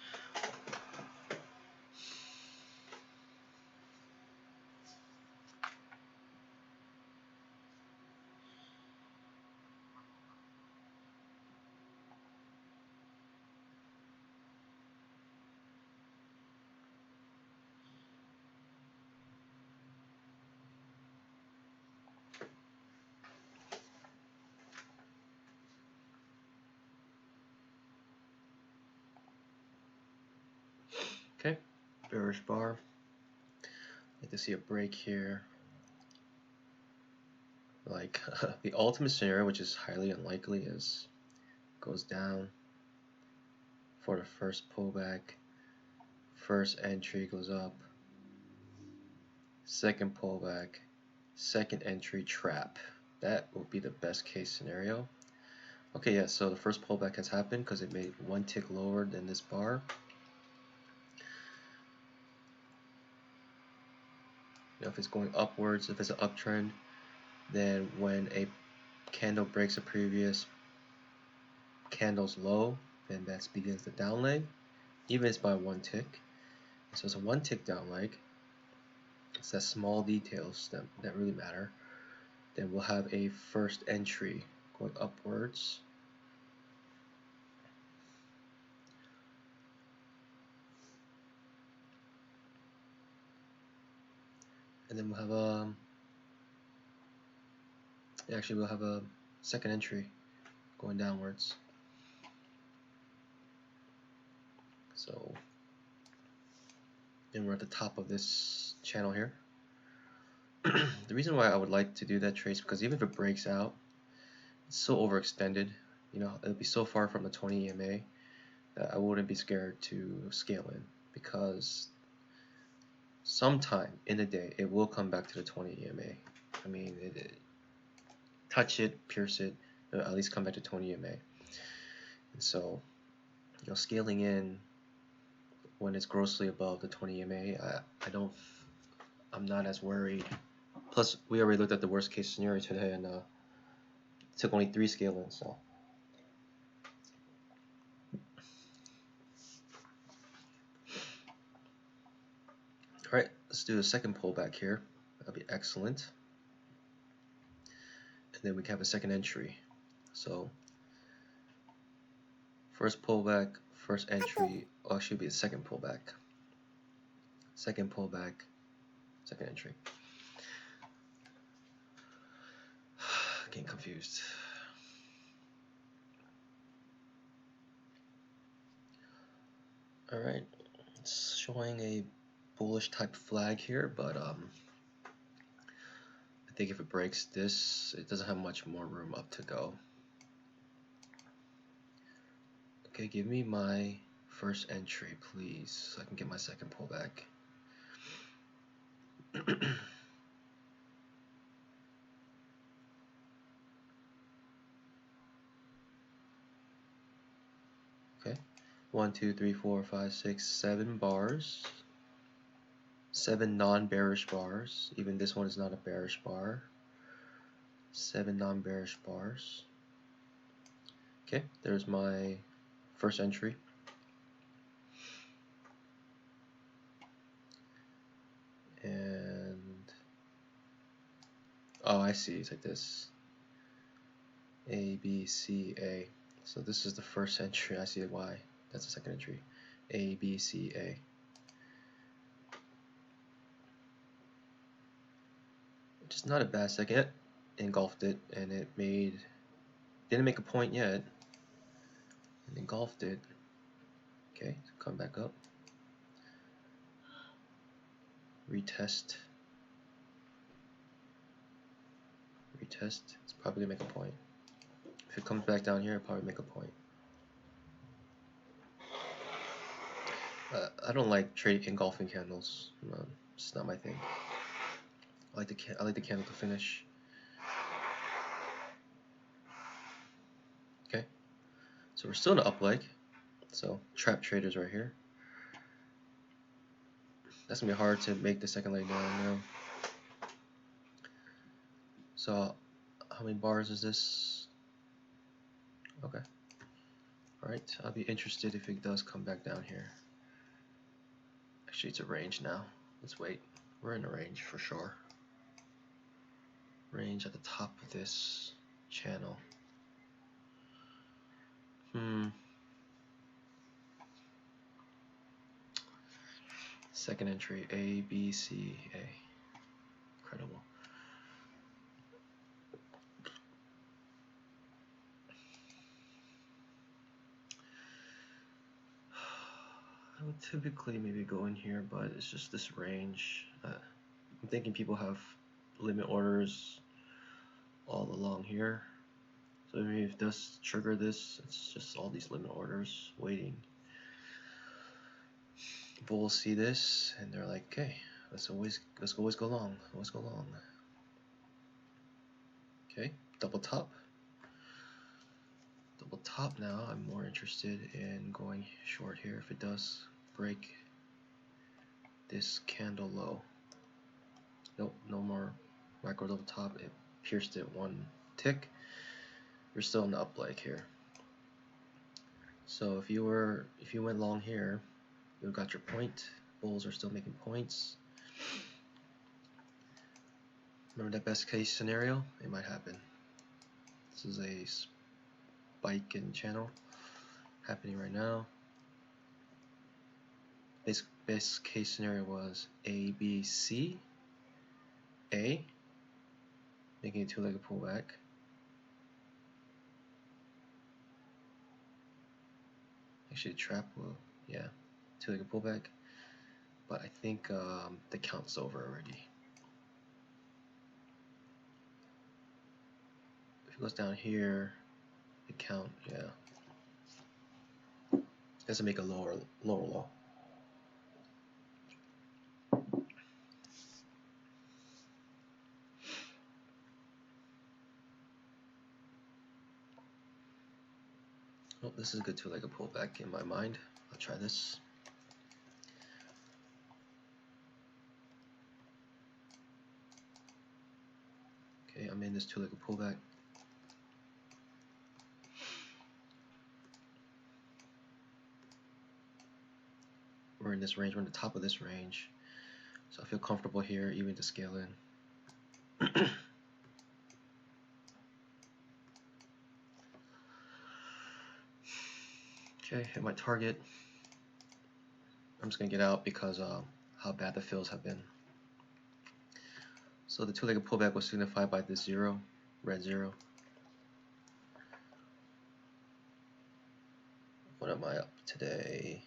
Okay, bearish bar. Like to see a break here. Like the ultimate scenario, which is highly unlikely, is goes down for the first pullback. First entry goes up. Second pullback. Second entry trap. That will be the best case scenario. Okay, yeah, so the first pullback has happened because it made one tick lower than this bar. You know, if it's going upwards, if it's an uptrend, then when a candle breaks a previous candle's low, then that begins the down leg, even if it's by one tick. So it's a one tick down leg. It's that small details that really matter. Then we'll have a first entry going upwards. And then we'll have we'll have a second entry going downwards. So then we're at the top of this channel here. The reason why I would like to do that trade is because even if it breaks out, it's so overextended. You know, it'll be so far from the 20 EMA that I wouldn't be scared to scale in, because sometime in the day it will come back to the 20 EMA. I mean, touch it, pierce it, it'll at least come back to 20 EMA. And so, you know, scaling in when it's grossly above the 20 EMA, I'm not as worried. Plus, we already looked at the worst case scenario today, and it took only 3 scale in, so. Alright, let's do a second pullback here. That'll be excellent. And then we can have a second entry. So, first pullback, first entry, should be a second pullback. Second pullback, second entry. Getting confused. Alright, it's showing a bullish type flag here, but I think if it breaks this, it doesn't have much more room up to go. Okay, give me my first entry, please, so I can get my second pullback. 1, 2, 3, 4, 5, 6, 7 bars. 7 non-bearish bars. Even this one is not a bearish bar. 7 non-bearish bars. Okay, there's my first entry. And oh, I see, it's like this. A, B, C, A. So this is the first entry. I see why. That's the second entry. A, B, C, A. Just not a bad second. Engulfed it, and it didn't make a point yet. And engulfed it. Okay, so come back up. Retest. Retest. It's probably gonna make a point. If it comes back down here, it'll probably make a point. I don't like trading engulfing candles. No, it's not my thing. I like the candle to finish. Okay, so we're still in the up leg. So trap traders right here. That's gonna be hard to make the second leg down now. So how many bars is this? Okay. Alright, I'll be interested if it does come back down here. Actually, it's a range now. Let's wait. We're in a range for sure. Range at the top of this channel. Second entry, A, B, C, A. Incredible. I would typically maybe go in here, but it's just this range. I'm thinking people have limit orders all along here. So maybe if it does trigger this, it's just all these limit orders waiting. Bulls see this and they're like, okay, let's always go long. Let's go long. Okay, double top. Double top now. I'm more interested in going short here if it does break this candle low. Nope, no more micro double top. It pierced it one tick. We're still in the up leg here. So if you went long here, you got your point. Bulls are still making points. Remember that best case scenario? It might happen. This is a spike in channel happening right now. Best case scenario was A, B, C, A, making a two-legged pullback. Actually, the trap will, yeah, two-legged pullback. But I think the count's over already. If it goes down here, the count, yeah, doesn't make a lower low. Oh, this is a good two-legged pullback in my mind. I'll try this. Okay, I'm in this two-legged pullback. We're in this range, we're in the top of this range. So I feel comfortable here even to scale in. Okay, hit my target. I'm just gonna get out because how bad the fills have been. So the two-legged pullback was signified by this zero, red zero. What am I up today?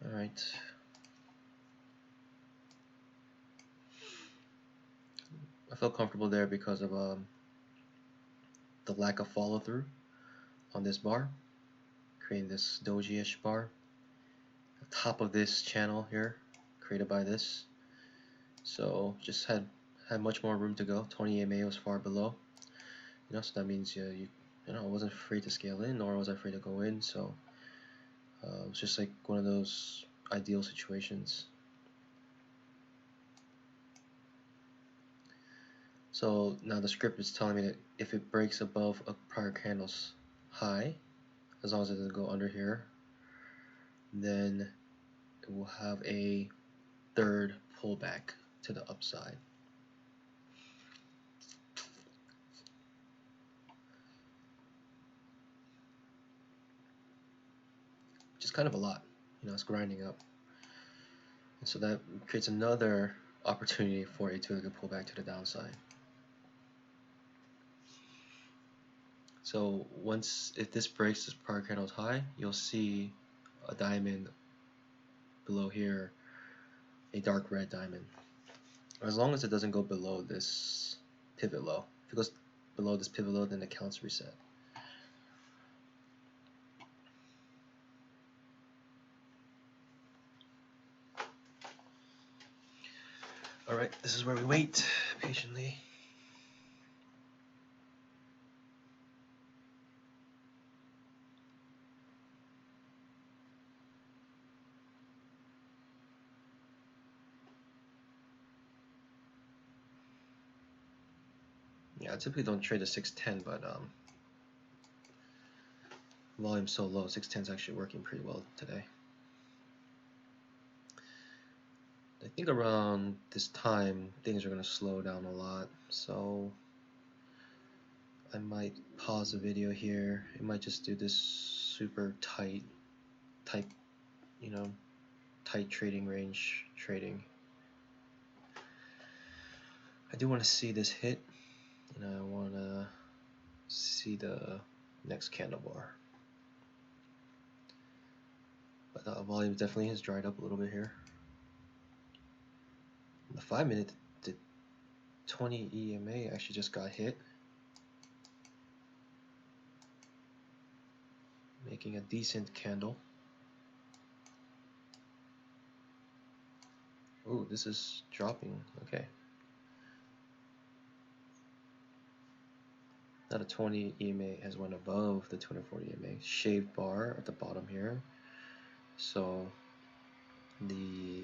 All right. I felt comfortable there because of the lack of follow through on this bar, creating this doji-ish bar. The top of this channel here, created by this. So just had much more room to go. 20 EMA was far below. So that means I wasn't free to scale in, nor was I free to go in. So It's just like one of those ideal situations. So now the script is telling me that if it breaks above a prior candle's high, as long as it doesn't go under here, then it will have a third pullback to the upside. Which is kind of a lot, it's grinding up. And so that creates another opportunity for a two-legged pullback to the downside. So if this breaks this prior candle's high, you'll see a diamond below here, a dark red diamond. As long as it doesn't go below this pivot low. If it goes below this pivot low, then the counts reset. Alright, this is where we wait patiently. Yeah, I typically don't trade the 610, but volume's so low, 610 is actually working pretty well today. I think around this time things are going to slow down a lot, so I might pause the video here. It might just do this super tight trading range trading. I do want to see this hit, and I want to see the next candle bar. But volume definitely has dried up a little bit here. The 5-minute, the 20 EMA actually just got hit, making a decent candle. Ooh, this is dropping. Okay. Now the 20 EMA has went above the 240 EMA. Shaved bar at the bottom here. So the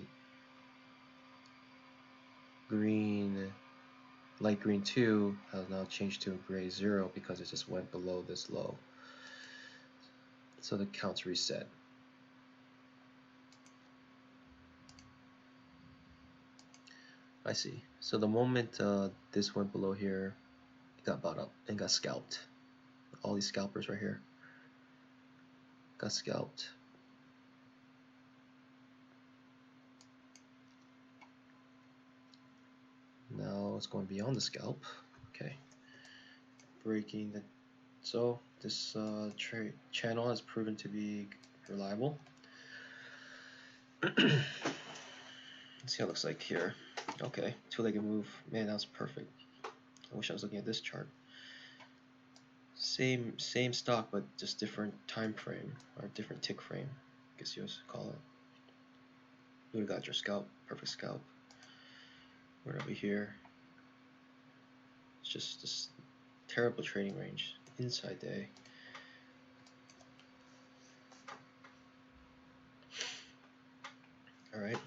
light green 2 has now changed to a gray 0 because it just went below this low. So the counts reset. I see. So the moment this went below here, it got bought up and got scalped. All these scalpers right here got scalped. Now it's going beyond the scalp. Okay. Breaking the. So this channel has proven to be reliable. Let's see how it looks like here. Okay, two-legged move. Man, that was perfect. I wish I was looking at this chart. Same stock, but just different time frame or different tick frame, I guess you would call it. You would have got your scalp, perfect scalp. Right over here. It's just this terrible trading range, inside day. Alright,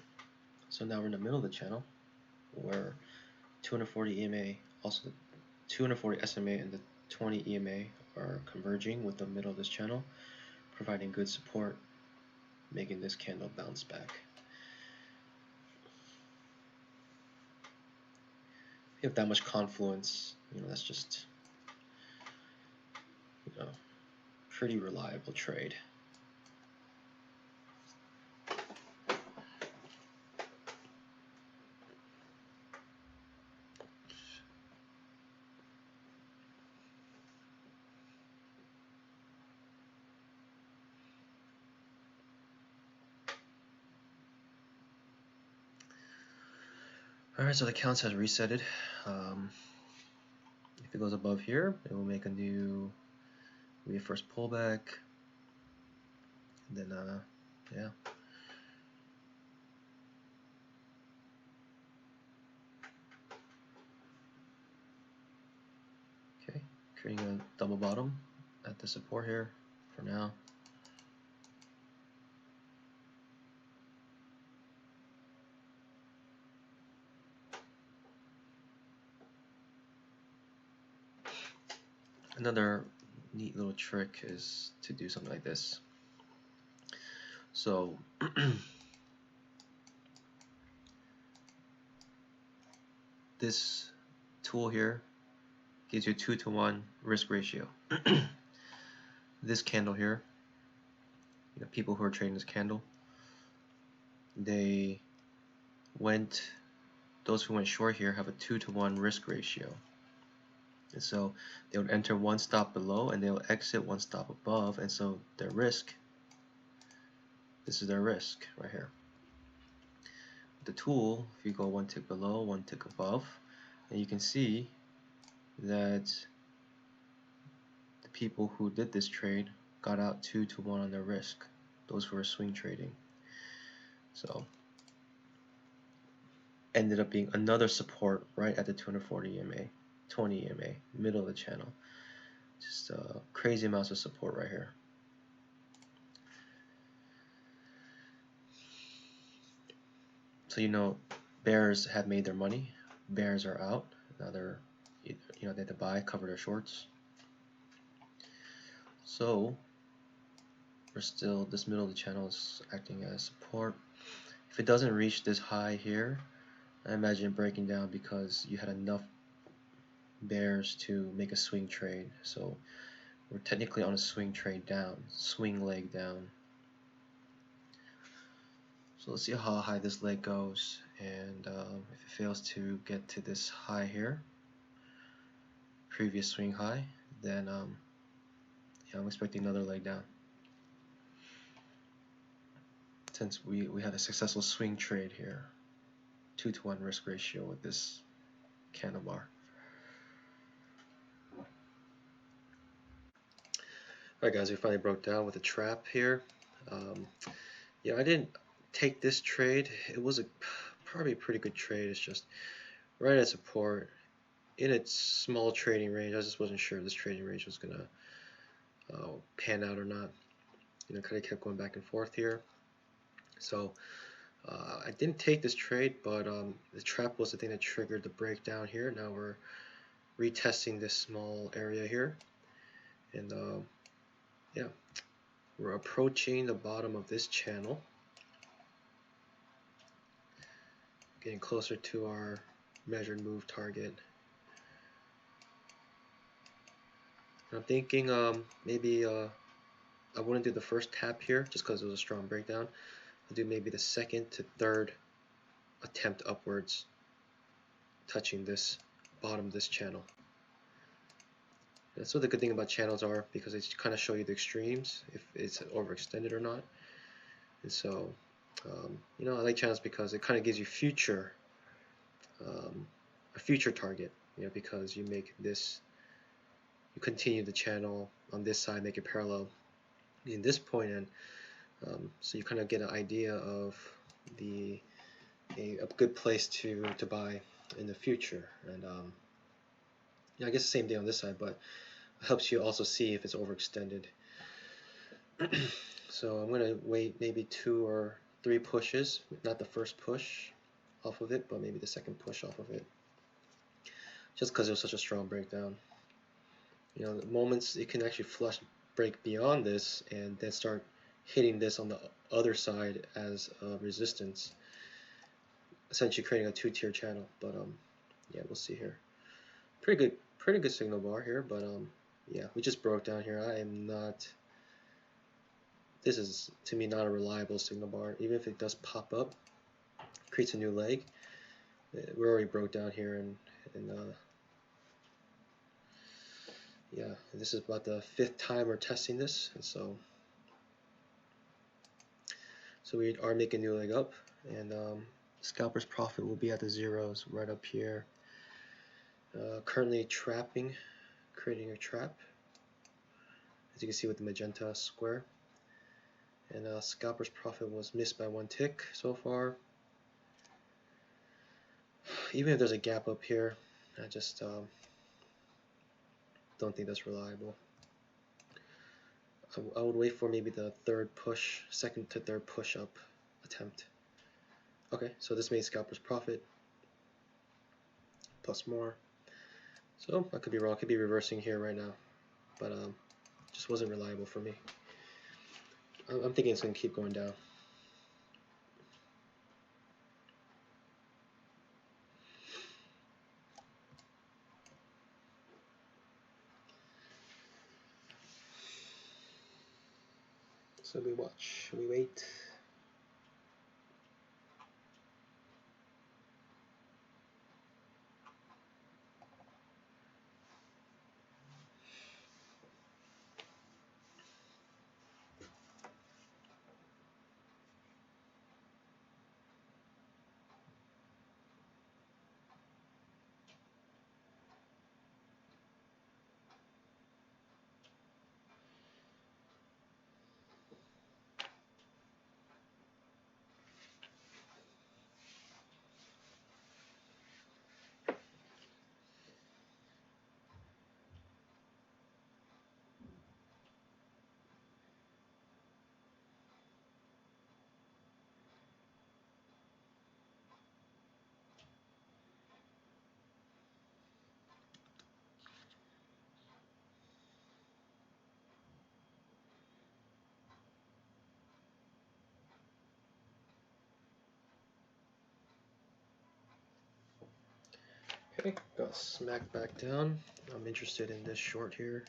so now we're in the middle of the channel where 240 EMA, also the 240 SMA and the 20 EMA are converging with the middle of this channel, providing good support, making this candle bounce back. If you have that much confluence, that's just pretty reliable trade. Alright, so the counts has resetted. If it goes above here, it will make a new first pullback. And then, yeah. Okay, creating a double bottom at the support here for now. Another neat little trick is to do something like this. So this tool here gives you 2-to-1 risk ratio. This candle here, people who are trading this candle, those who went short here have a 2-to-1 risk ratio. And so they would enter one stop below and they'll exit one stop above, and so their risk, this is their risk right here. The tool, if you go one tick below, one tick above, and you can see that the people who did this trade got out 2-to-1 on their risk, those who are swing trading. So ended up being another support right at the 240 EMA, 20 EMA, middle of the channel. Just crazy amounts of support right here. So bears have made their money. Bears are out. Now they have to buy, cover their shorts. So this middle of the channel is acting as support. If it doesn't reach this high here, I imagine breaking down because you had enough bears to make a swing trade. So we're technically on a swing trade down, swing leg down. So let's see how high this leg goes, and if it fails to get to this high here, previous swing high, then I'm expecting another leg down. Since we had a successful swing trade here, 2-to-1 risk ratio with this candle bar. Alright guys, we finally broke down with a trap here. Yeah, I didn't take this trade. It was probably a pretty good trade. It's just right at support in its small trading range. I just wasn't sure if this trading range was gonna pan out or not. Kind of kept going back and forth here. So I didn't take this trade, but the trap was the thing that triggered the breakdown here. Now we're retesting this small area here, and yeah, we're approaching the bottom of this channel, getting closer to our measured move target. And I'm thinking maybe I wouldn't do the first tap here just because it was a strong breakdown. I'll do maybe the second to third attempt upwards, touching this bottom of this channel. That's what the good thing about channels are, because they kind of show you the extremes, if it's overextended or not. And so I like channels because it kind of gives you a future target, because you make this, you continue the channel on this side, make it parallel in this point, and so you kind of get an idea of a good place to buy in the future. And I guess the same thing on this side, but it helps you also see if it's overextended. So I'm going to wait maybe 2 or 3 pushes, not the first push off of it, but maybe the second push off of it, just because it was such a strong breakdown. The moments it can actually break beyond this and then start hitting this on the other side as resistance, essentially creating a 2-tier channel. But yeah, we'll see here. Pretty good signal bar here, but yeah, we just broke down here. This is to me not a reliable signal bar. Even if it does pop up, creates a new leg, we already broke down here, and yeah, this is about the 5th time we're testing this, and so we are making a new leg up, and scalper's profit will be at the zeros right up here. Currently trapping, creating a trap, as you can see with the magenta square, and scalper's profit was missed by 1 tick so far. Even if there's a gap up here, I just don't think that's reliable. I would wait for maybe the second to third push up attempt. Okay, so this made scalper's profit plus more. So I could be wrong. I could be reversing here right now. but just wasn't reliable for me. I'm thinking it's going to keep going down. So we watch, we wait. Okay, got smacked back down. I'm interested in this short here.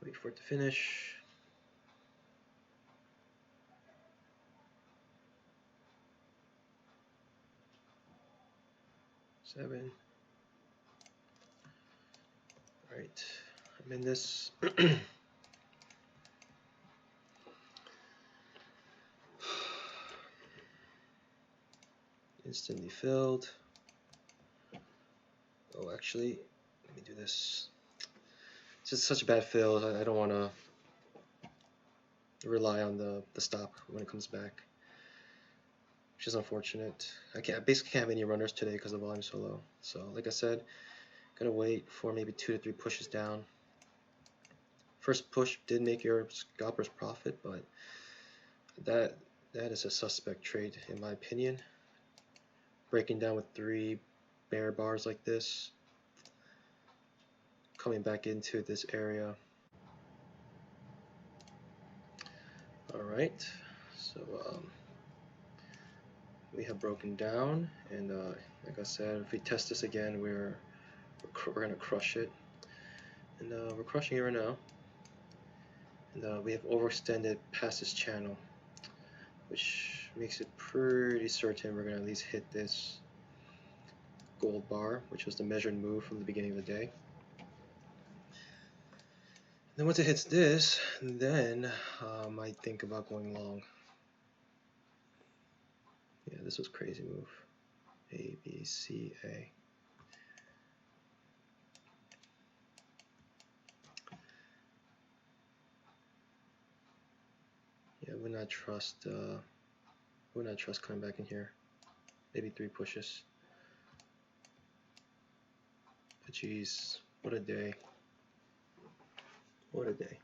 Wait for it to finish. Seven. All right, I'm in this. Instantly filled. Oh, actually, let me do this. It's just such a bad fill. I don't want to rely on the stop when it comes back, which is unfortunate. I basically can't have any runners today because the volume's so low. So, like I said, gonna wait for maybe 2 to 3 pushes down. First push did make your scalpers profit, but that is a suspect trade in my opinion. Breaking down with 3 bear bars like this, coming back into this area. All right, so we have broken down, and like I said, if we test this again, we're gonna crush it, and we're crushing it right now. And we have overextended past this channel, which makes it pretty certain we're gonna at least hit this gold bar, which was the measured move from the beginning of the day. Then once it hits this, then I might think about going long. Yeah, this was crazy move. A, B, C, A. Yeah, would not trust coming back in here. Maybe 3 pushes. But geez, what a day. What a day.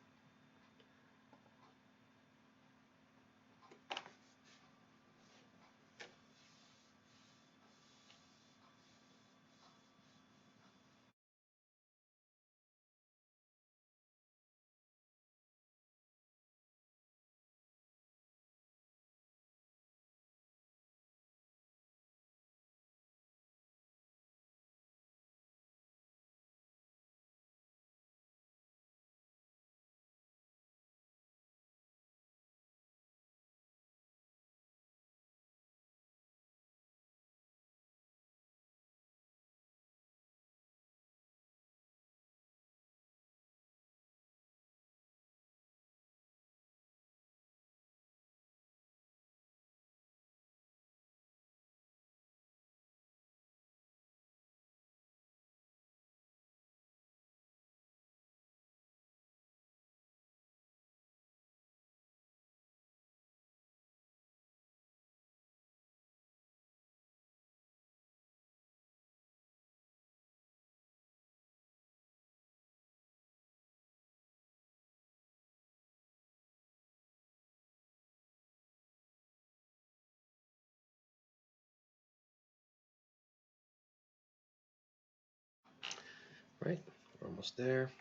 Right, we're almost there.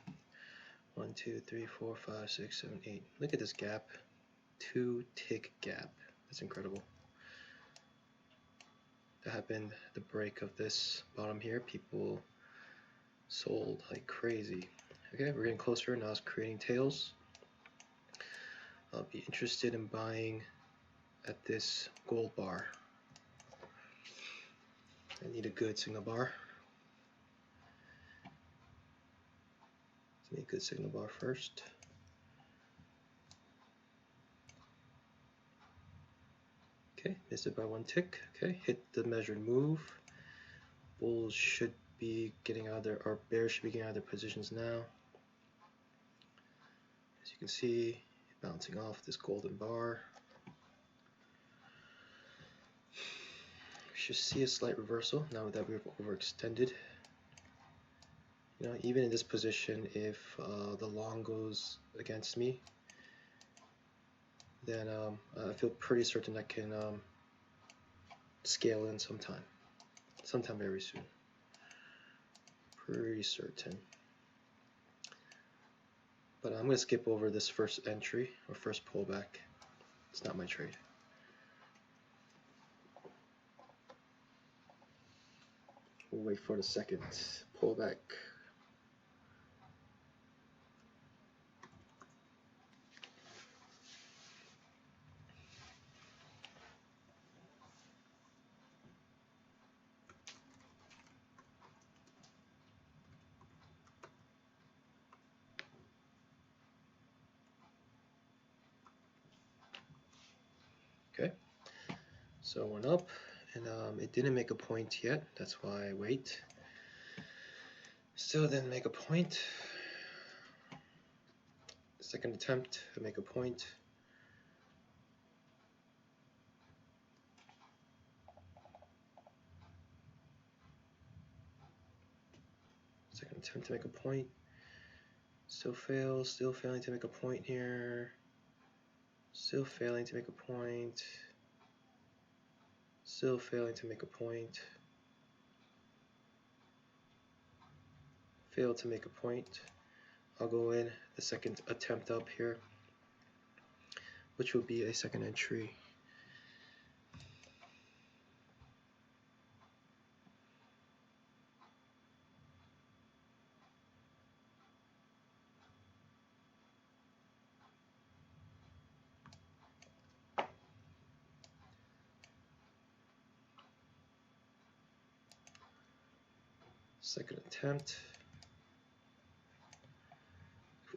1, 2, 3, 4, 5, 6, 7, 8. Look at this gap. 2-tick gap. That's incredible. That happened at the break of this bottom here. People sold like crazy. Okay, we're getting closer. Now it's creating tails. I'll be interested in buying at this gold bar. I need a good signal bar. Give me a good signal bar first. Okay, missed it by 1 tick. Okay, hit the measured move. Bulls should be getting out of their, or bears should be getting out of their positions now. As you can see, bouncing off this golden bar. We should see a slight reversal now that we've overextended. You know, even in this position, if the long goes against me, then I feel pretty certain I can scale in sometime very soon. Pretty certain. But I'm going to skip over this first entry or first pullback. It's not my trade. We'll wait for the second pullback. Okay, so it went up, and it didn't make a point yet. That's why I wait. Still didn't make a point. Second attempt to make a point. Second attempt to make a point. Still fails. Still failing to make a point here. Still failing to make a point. Still failing to make a point. Failed to make a point. I'll go in the second attempt up here, which will be a second entry. Second attempt.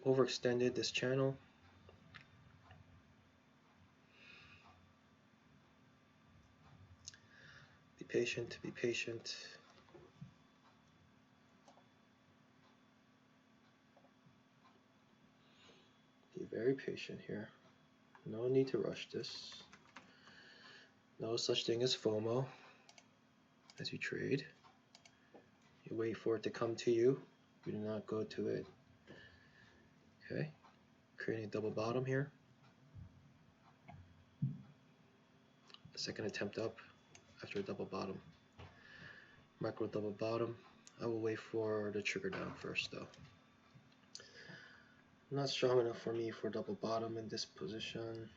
Overextended this channel. Be patient, be patient. Be very patient here. No need to rush this. No such thing as FOMO as you trade. You wait for it to come to you. You do not go to it. Okay, creating a double bottom here. Second attempt up after a double bottom. Micro double bottom. I will wait for the trigger down first though. Not strong enough for me for double bottom in this position.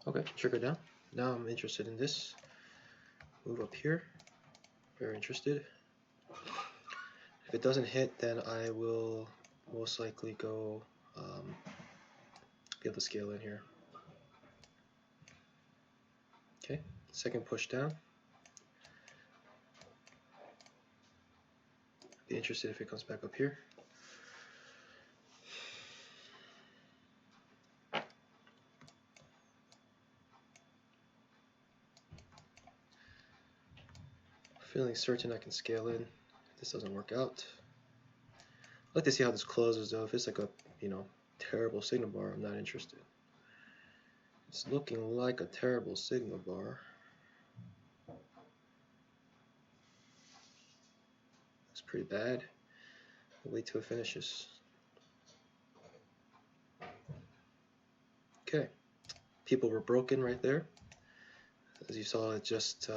Okay, trigger down. Now I'm interested in this. Move up here. Very interested. If it doesn't hit, then I will most likely go be able to scale in here. Okay, second push down. Be interested if it comes back up here. Feeling certain I can scale in. If this doesn't work out. I'd like to see how this closes though. If it's like a terrible signal bar, I'm not interested. It's looking like a terrible signal bar. pretty bad. We'll wait till it finishes. Okay, people were broken right there. As you saw, it just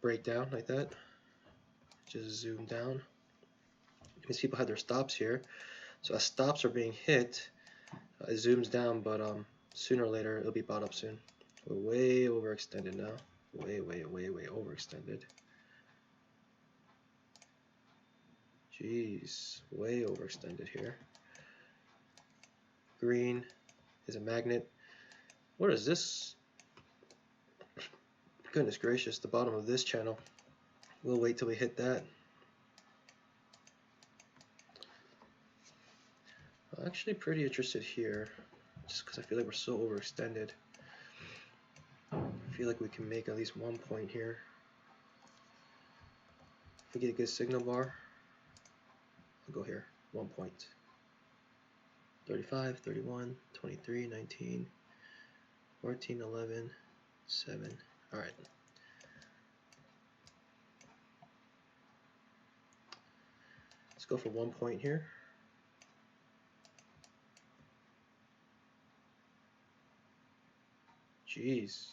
break down like that. Just zoom down. These people had their stops here. So as stops are being hit, it zooms down, but sooner or later it'll be bought up soon. We're way overextended now. Way overextended. Jeez, way overextended here. Green is a magnet. What is this? Goodness gracious, the bottom of this channel. We'll wait till we hit that. I'm actually pretty interested here, just because I feel like we're so overextended. I feel like we can make at least 1 point here. If we get a good signal bar, I'll go here. 1 point. 35, 31, 23, 19, 14, 11, 7. All right. Let's go for 1 point here. Jeez.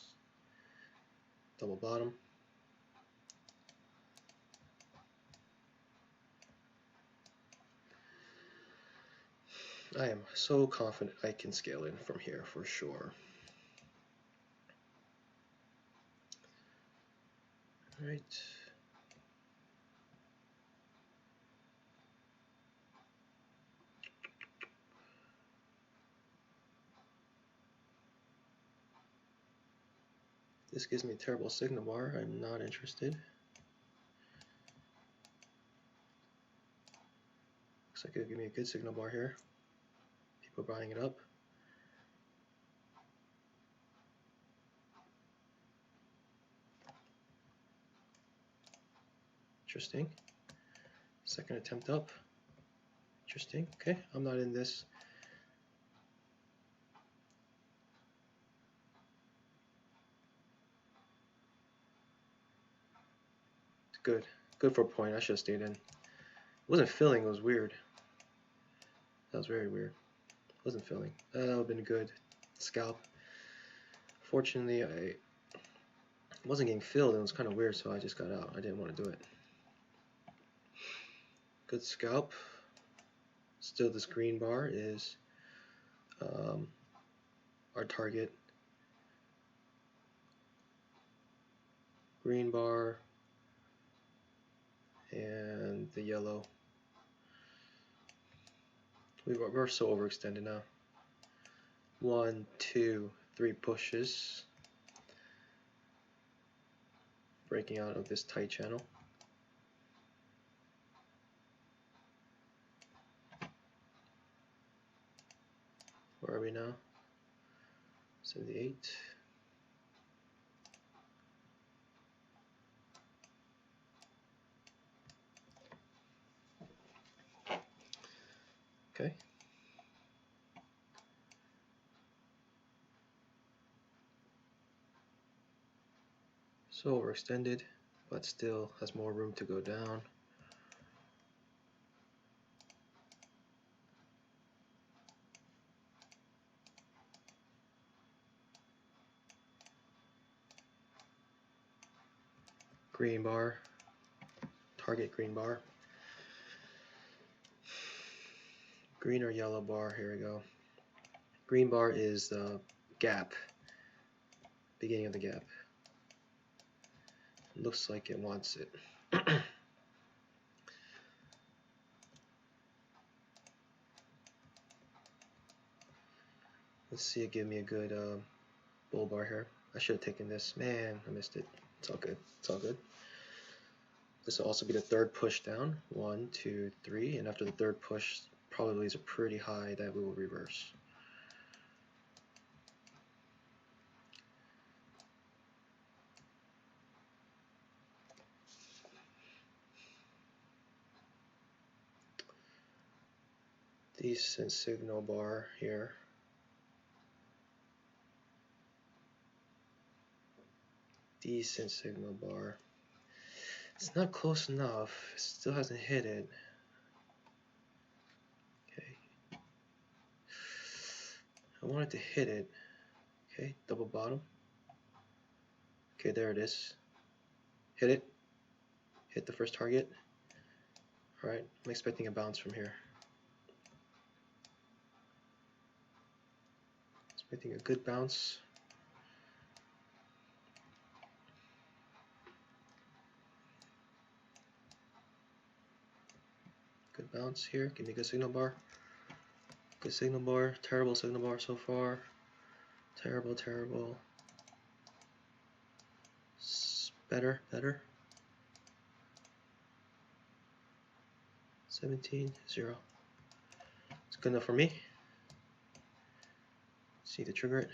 Double bottom. I am so confident I can scale in from here for sure. All right. This gives me a terrible signal bar. I'm not interested. Looks like it'll give me a good signal bar here. People buying it up. Interesting. Second attempt up. Interesting. Okay, I'm not in this. Good. Good for a point. I should have stayed in. It wasn't filling. It was weird. That was very weird. It wasn't filling. That would have been good. Scalp. Fortunately, I wasn't getting filled. It was kind of weird, so I just got out. I didn't want to do it. Good scalp. Still, this green bar is our target. Green bar and the yellow. We're so overextended now. 1, 2, 3 pushes. Breaking out of this tight channel. Where are we now? 78. Okay. So overextended, but still has more room to go down. Green bar, target green bar. Green or yellow bar, here we go. Green bar is the gap, beginning of the gap. Looks like it wants it. Let's see it give me a good bull bar here. I should have taken this. Man, I missed it. It's all good. It's all good. This will also be the third push down. 1, 2, 3. And after the third push, probabilities are pretty high that we will reverse. Decent signal bar here. decent signal bar. It's not close enough. It still hasn't hit it. Okay. I wanted to hit it. Okay, double bottom. Okay, there it is. Hit it. Hit the first target. Alright, I'm expecting a bounce from here. Expecting a good bounce. Good bounce here. Give me a good signal bar. Good signal bar. Terrible signal bar so far. Terrible, terrible. Better, better. 17, 0. It's good enough for me. See to trigger it.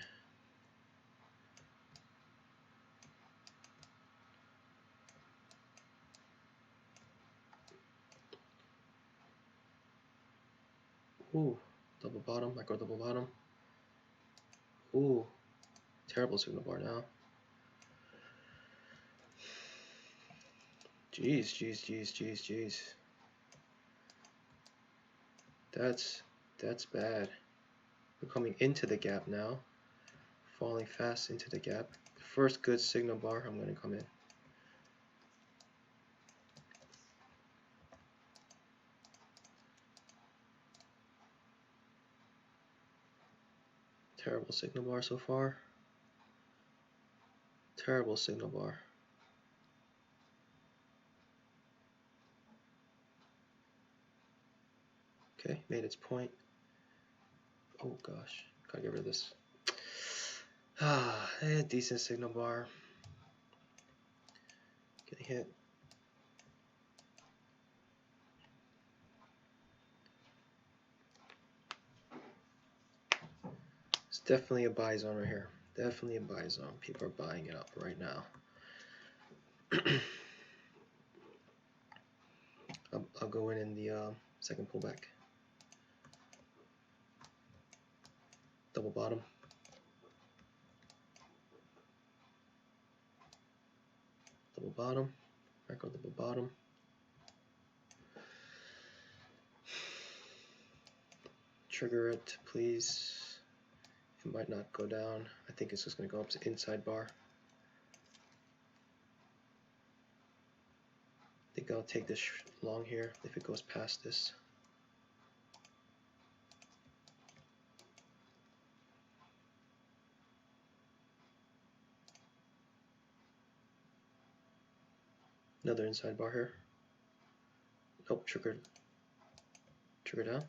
Ooh, double bottom, micro double bottom. Ooh, terrible signal bar now. Jeez, jeez, jeez, jeez, jeez. That's bad. We're coming into the gap now. Falling fast into the gap. First good signal bar, I'm going to come in. Terrible signal bar so far. Terrible signal bar. Okay, made its point. Oh gosh, gotta get rid of this. Decent signal bar. Getting hit. It's definitely a buy zone right here. Definitely a buy zone. People are buying it up right now. I'll go in the second pullback. Double bottom. Double bottom. Macro double bottom. Trigger it, please. It might not go down. I think it's just going to go up to inside bar. I think I'll take this long here if it goes past this. Another inside bar here. Nope, trigger down.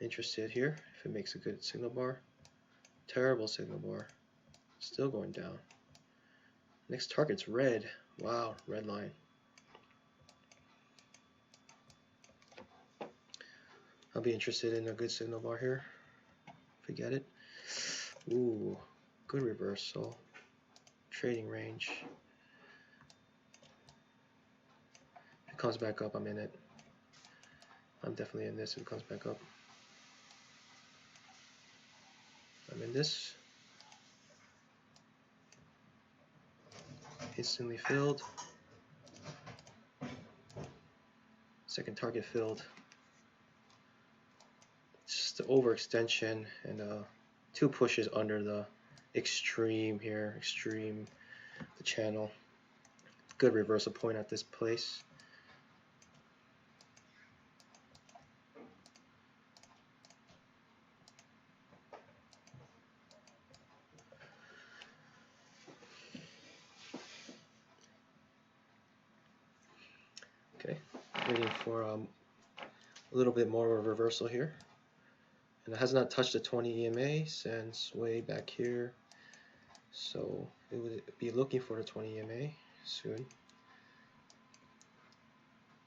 Interested here if it makes a good signal bar. Terrible signal bar. Still going down. Next target's red. Wow, red line. I'll be interested in a good signal bar here. If we get it. Ooh, good reversal. Trading range. If it comes back up, I'm in it. I'm definitely in this if it comes back up. I'm in this. Instantly filled. Second target filled. Just the overextension and 2 pushes under the extreme here. Extreme, the channel. Good reversal point at this place. Okay, waiting for a little bit more of a reversal here. And it has not touched the 20 EMA since way back here. So it would be looking for the 20 EMA soon.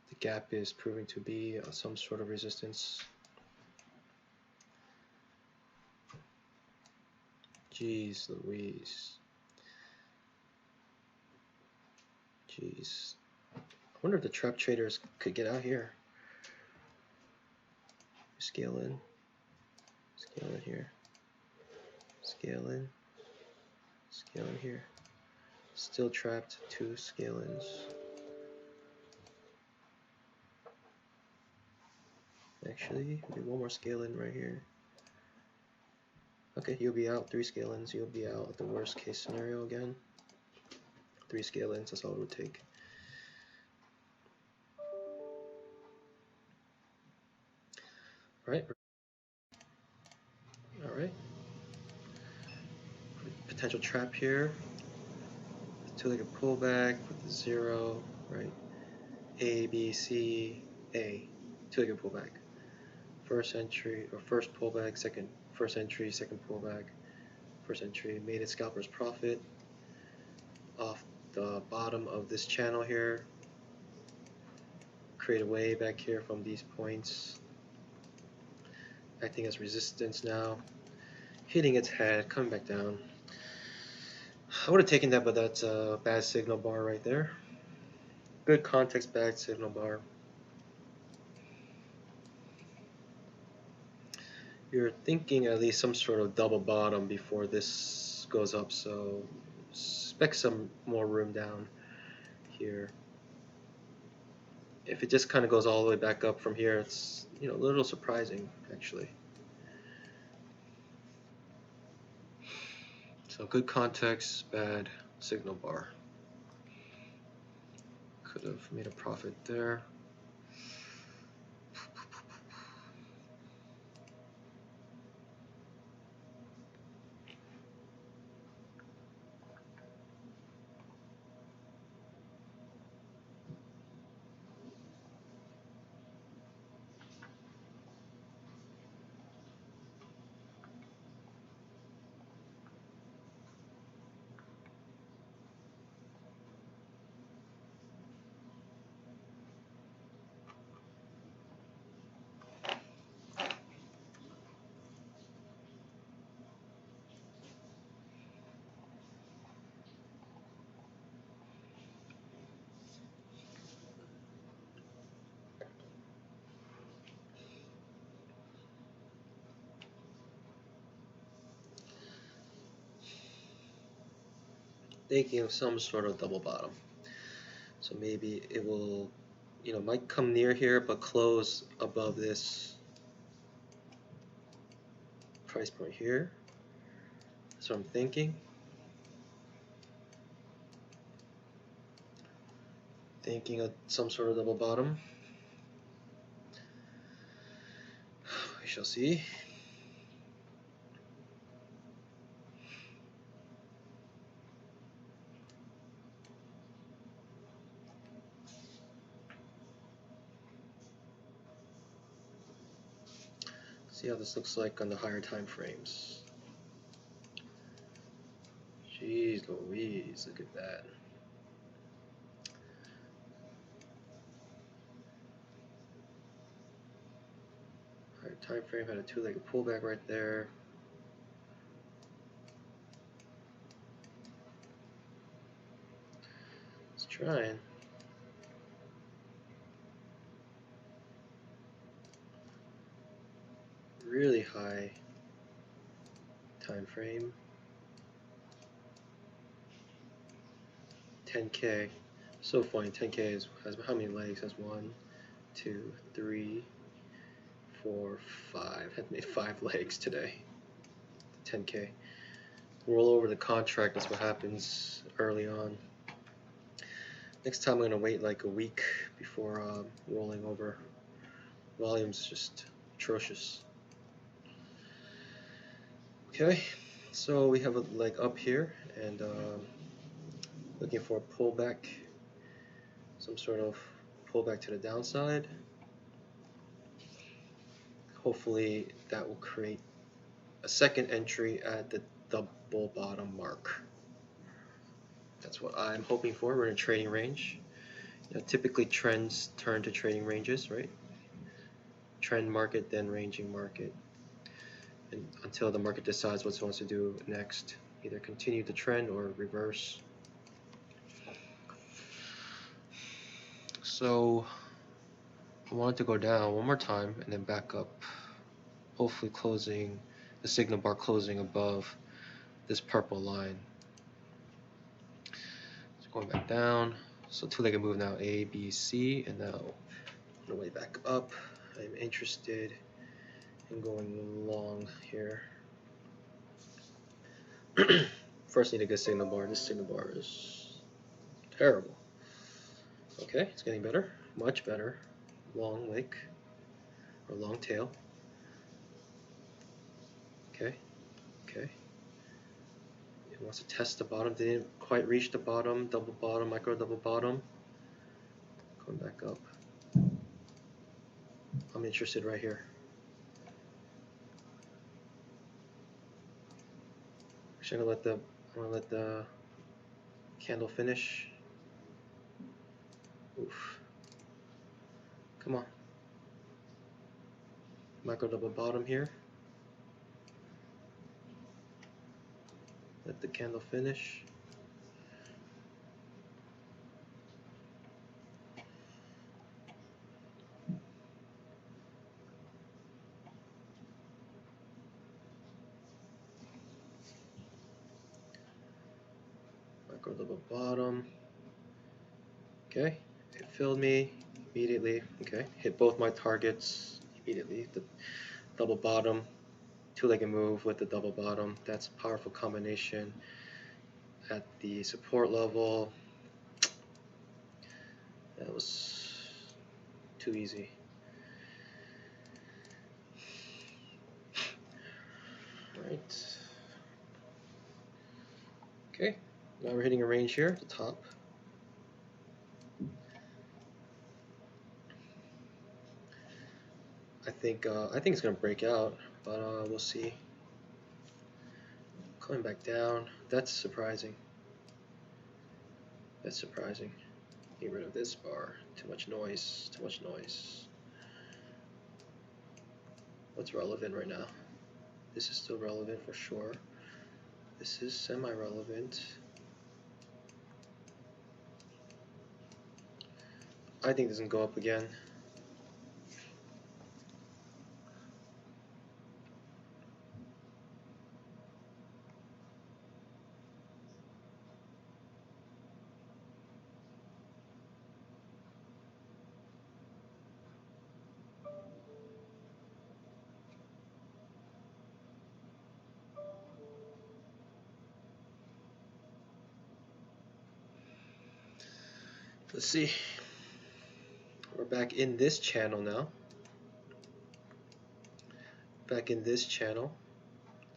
The gap is proving to be some sort of resistance. Jeez Louise. Jeez. I wonder if the trap traders could get out here. Scale in. Scale in here. Scale in. Scale in here. Still trapped 2 scale-ins. Actually, maybe one more scale-in right here. Okay, you'll be out 3 scale-ins. You'll be out at the worst case scenario again. 3 scale-ins, that's all it would take. Alright. Alright. Potential trap here. 2-legged pullback with the 0, right? A, B, C, A. 2-legged pullback. First entry, or first pullback, first entry, second pullback. First entry, made a scalper's profit off the bottom of this channel here. Create a wave back here from these points. Acting as resistance now. Hitting its head, coming back down. I would have taken that, but that's a bad signal bar right there. Good context, bad signal bar. You're thinking at least some sort of double bottom before this goes up, so expect some more room down here. If it just kind of goes all the way back up from here, it's a little surprising actually. So good context, bad signal bar. Could have made a profit there. Thinking of some sort of double bottom. So maybe it will, might come near here, but close above this price point here. That's what I'm thinking. Thinking of some sort of double bottom. We shall see. See how this looks like on the higher time frames. Jeez Louise, look at that. Higher time frame had a 2-legged pullback right there. It's trying. Really high time frame. 10K. So funny. 10K has how many legs? Has 1, 2, 3, 4, 5. Had made 5 legs today. 10K. Roll over the contract. That's what happens early on. Next time I'm gonna wait like a week before rolling over. Volume's just atrocious. Okay, so we have a leg up here and looking for a pullback, some sort of pullback to the downside. Hopefully that will create a second entry at the double bottom mark. That's what I'm hoping for. We're in a trading range. Typically trends turn to trading ranges, right? Trend market, then ranging market. And until the market decides what it wants to do next, either continue the trend or reverse. So I want it to go down one more time and then back up, hopefully closing the signal bar closing above this purple line. going back down. So two-legged move now, A, B, C, and now on the way back up, I'm interested in going long here. First need a good signal bar. This signal bar is terrible. Okay, it's getting better, much better. Long wick, or long tail. Okay, okay. It wants to test the bottom, didn't quite reach the bottom, double bottom, micro double bottom. Going back up. I'm interested right here. Actually, I'm gonna let the candle finish. Oof. Come on. Micro double bottom here. Let the candle finish. Micro double bottom. Okay, it filled me immediately. Okay, hit both my targets immediately. The double bottom, two-legged move with the double bottom. That's a powerful combination at the support level. That was too easy. Right. Okay, now we're hitting a range here at the top. I think it's gonna break out, but we'll see. Coming back down. That's surprising. That's surprising. Get rid of this bar. Too much noise. Too much noise. What's relevant right now? This is still relevant for sure. This is semi-relevant. I think this can go up again. Let's see. We're back in this channel now. Back in this channel.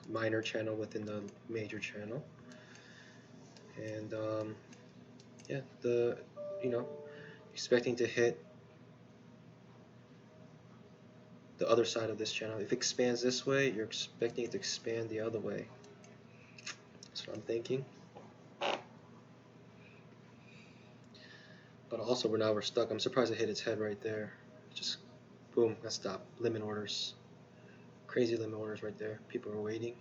Minor channel within the major channel. And yeah, expecting to hit the other side of this channel. If it expands this way, you're expecting it to expand the other way. That's what I'm thinking. But also we're stuck. I'm surprised it hit its head right there. Just boom, got stopped. Limit orders. Crazy limit orders right there. People are waiting.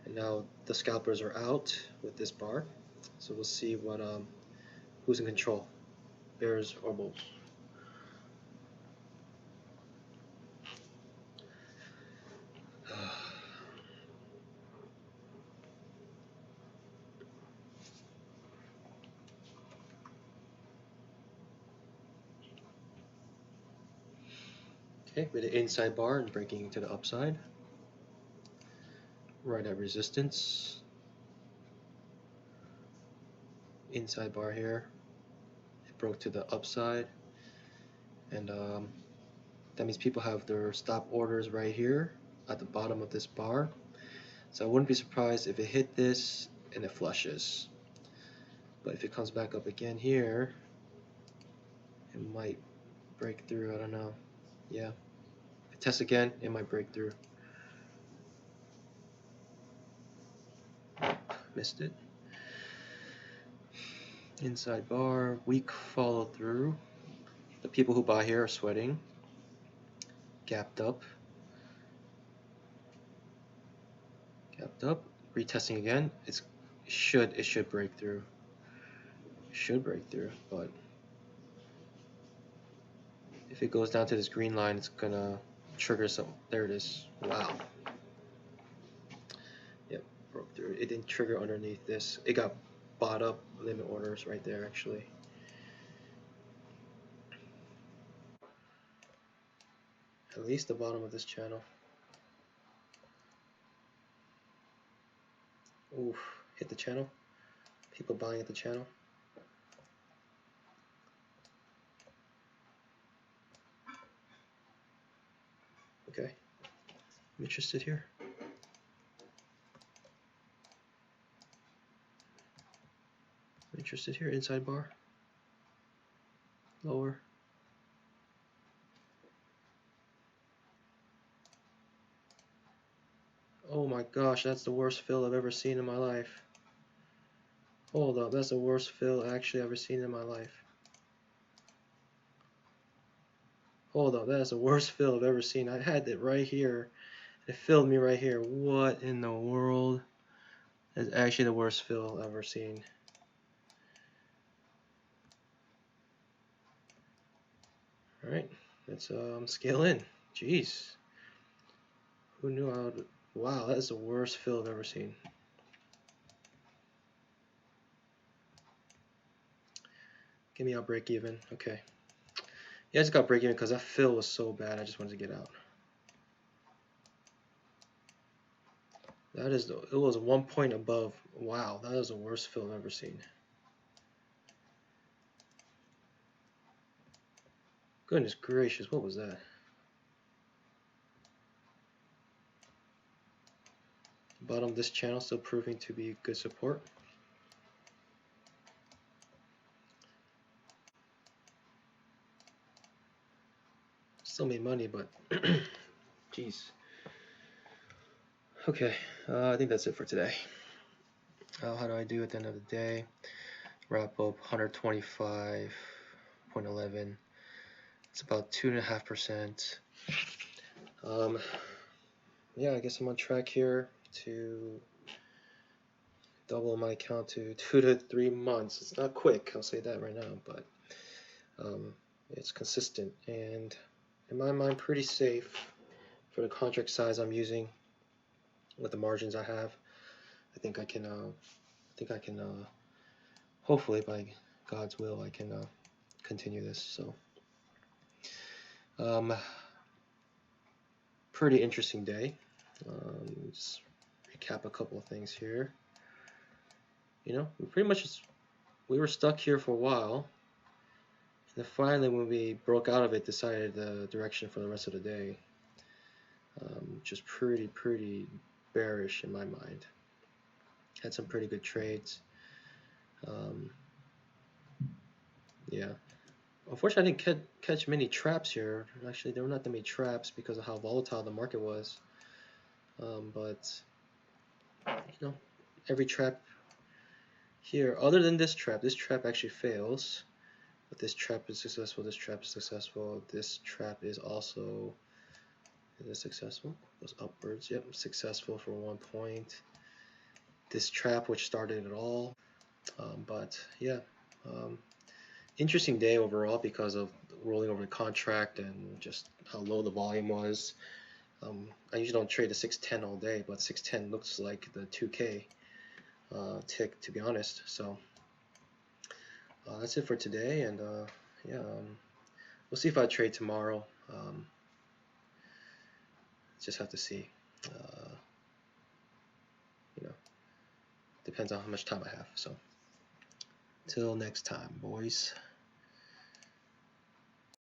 And now the scalpers are out with this bar. So we'll see who's in control. Bears or bulls. Okay, with the inside bar and breaking to the upside. Right at resistance. Inside bar here. It broke to the upside. And that means people have their stop orders right here at the bottom of this bar. So I wouldn't be surprised if it hit this and it flushes. But if it comes back up again here, it might break through. I don't know. Yeah. If it tests again, it might break through. Missed it. Inside bar, weak follow through. The people who buy here are sweating. Gapped up. Gapped up. Retesting again. It should break through. It should break through, but if it goes down to this green line, it's gonna trigger some. There it is. Wow. Yep, broke through. It didn't trigger underneath this. It got bought up limit orders right there actually. At least the bottom of this channel. Oof, hit the channel. People buying at the channel. Okay, I'm interested here. I'm interested here. Inside bar. Lower. Oh my gosh, that's the worst fill I've ever seen in my life. Hold up, that's the worst fill actually I've ever seen in my life. Hold up, that is the worst fill I've ever seen. I had it right here. It filled me right here. What in the world? That's actually the worst fill I've ever seen. Alright, let's scale in. Jeez. Who knew I would... Wow, that is the worst fill I've ever seen. Give me out break even. Okay. Yeah, I just got break even because that fill was so bad. I just wanted to get out. That is the... It was 1 point above. Wow, that is the worst fill I've ever seen. Goodness gracious, what was that? Bottom of this channel still proving to be good support. Still made money, but jeez. Okay, I think that's it for today. How do I do at the end of the day? Wrap up 125.11. It's about 2.5%. Yeah, I guess I'm on track here to double my account to 2 to 3 months. It's not quick, I'll say that right now, but it's consistent and in my mind pretty safe for the contract size I'm using with the margins I have. I think I can hopefully by God's will I can continue this. So pretty interesting day. Just recap a couple of things here. You know, we were stuck here for a while, and then finally when we broke out of it, decided the direction for the rest of the day, which is pretty bearish in my mind. Had some pretty good trades. Yeah, unfortunately I didn't catch many traps here. Actually, there were not that many traps because of how volatile the market was. But you know, every trap here, other than this trap actually fails. But this trap is successful, this trap is successful, this trap is also, is it successful? Goes upwards, yep, successful for 1 point. This trap which started it all. But yeah, interesting day overall because of rolling over the contract and just how low the volume was. I usually don't trade the 610 all day, but 610 looks like the 2K tick, to be honest. So that's it for today, and yeah, we'll see if I trade tomorrow. Just have to see. You know, depends on how much time I have. So till next time, boys.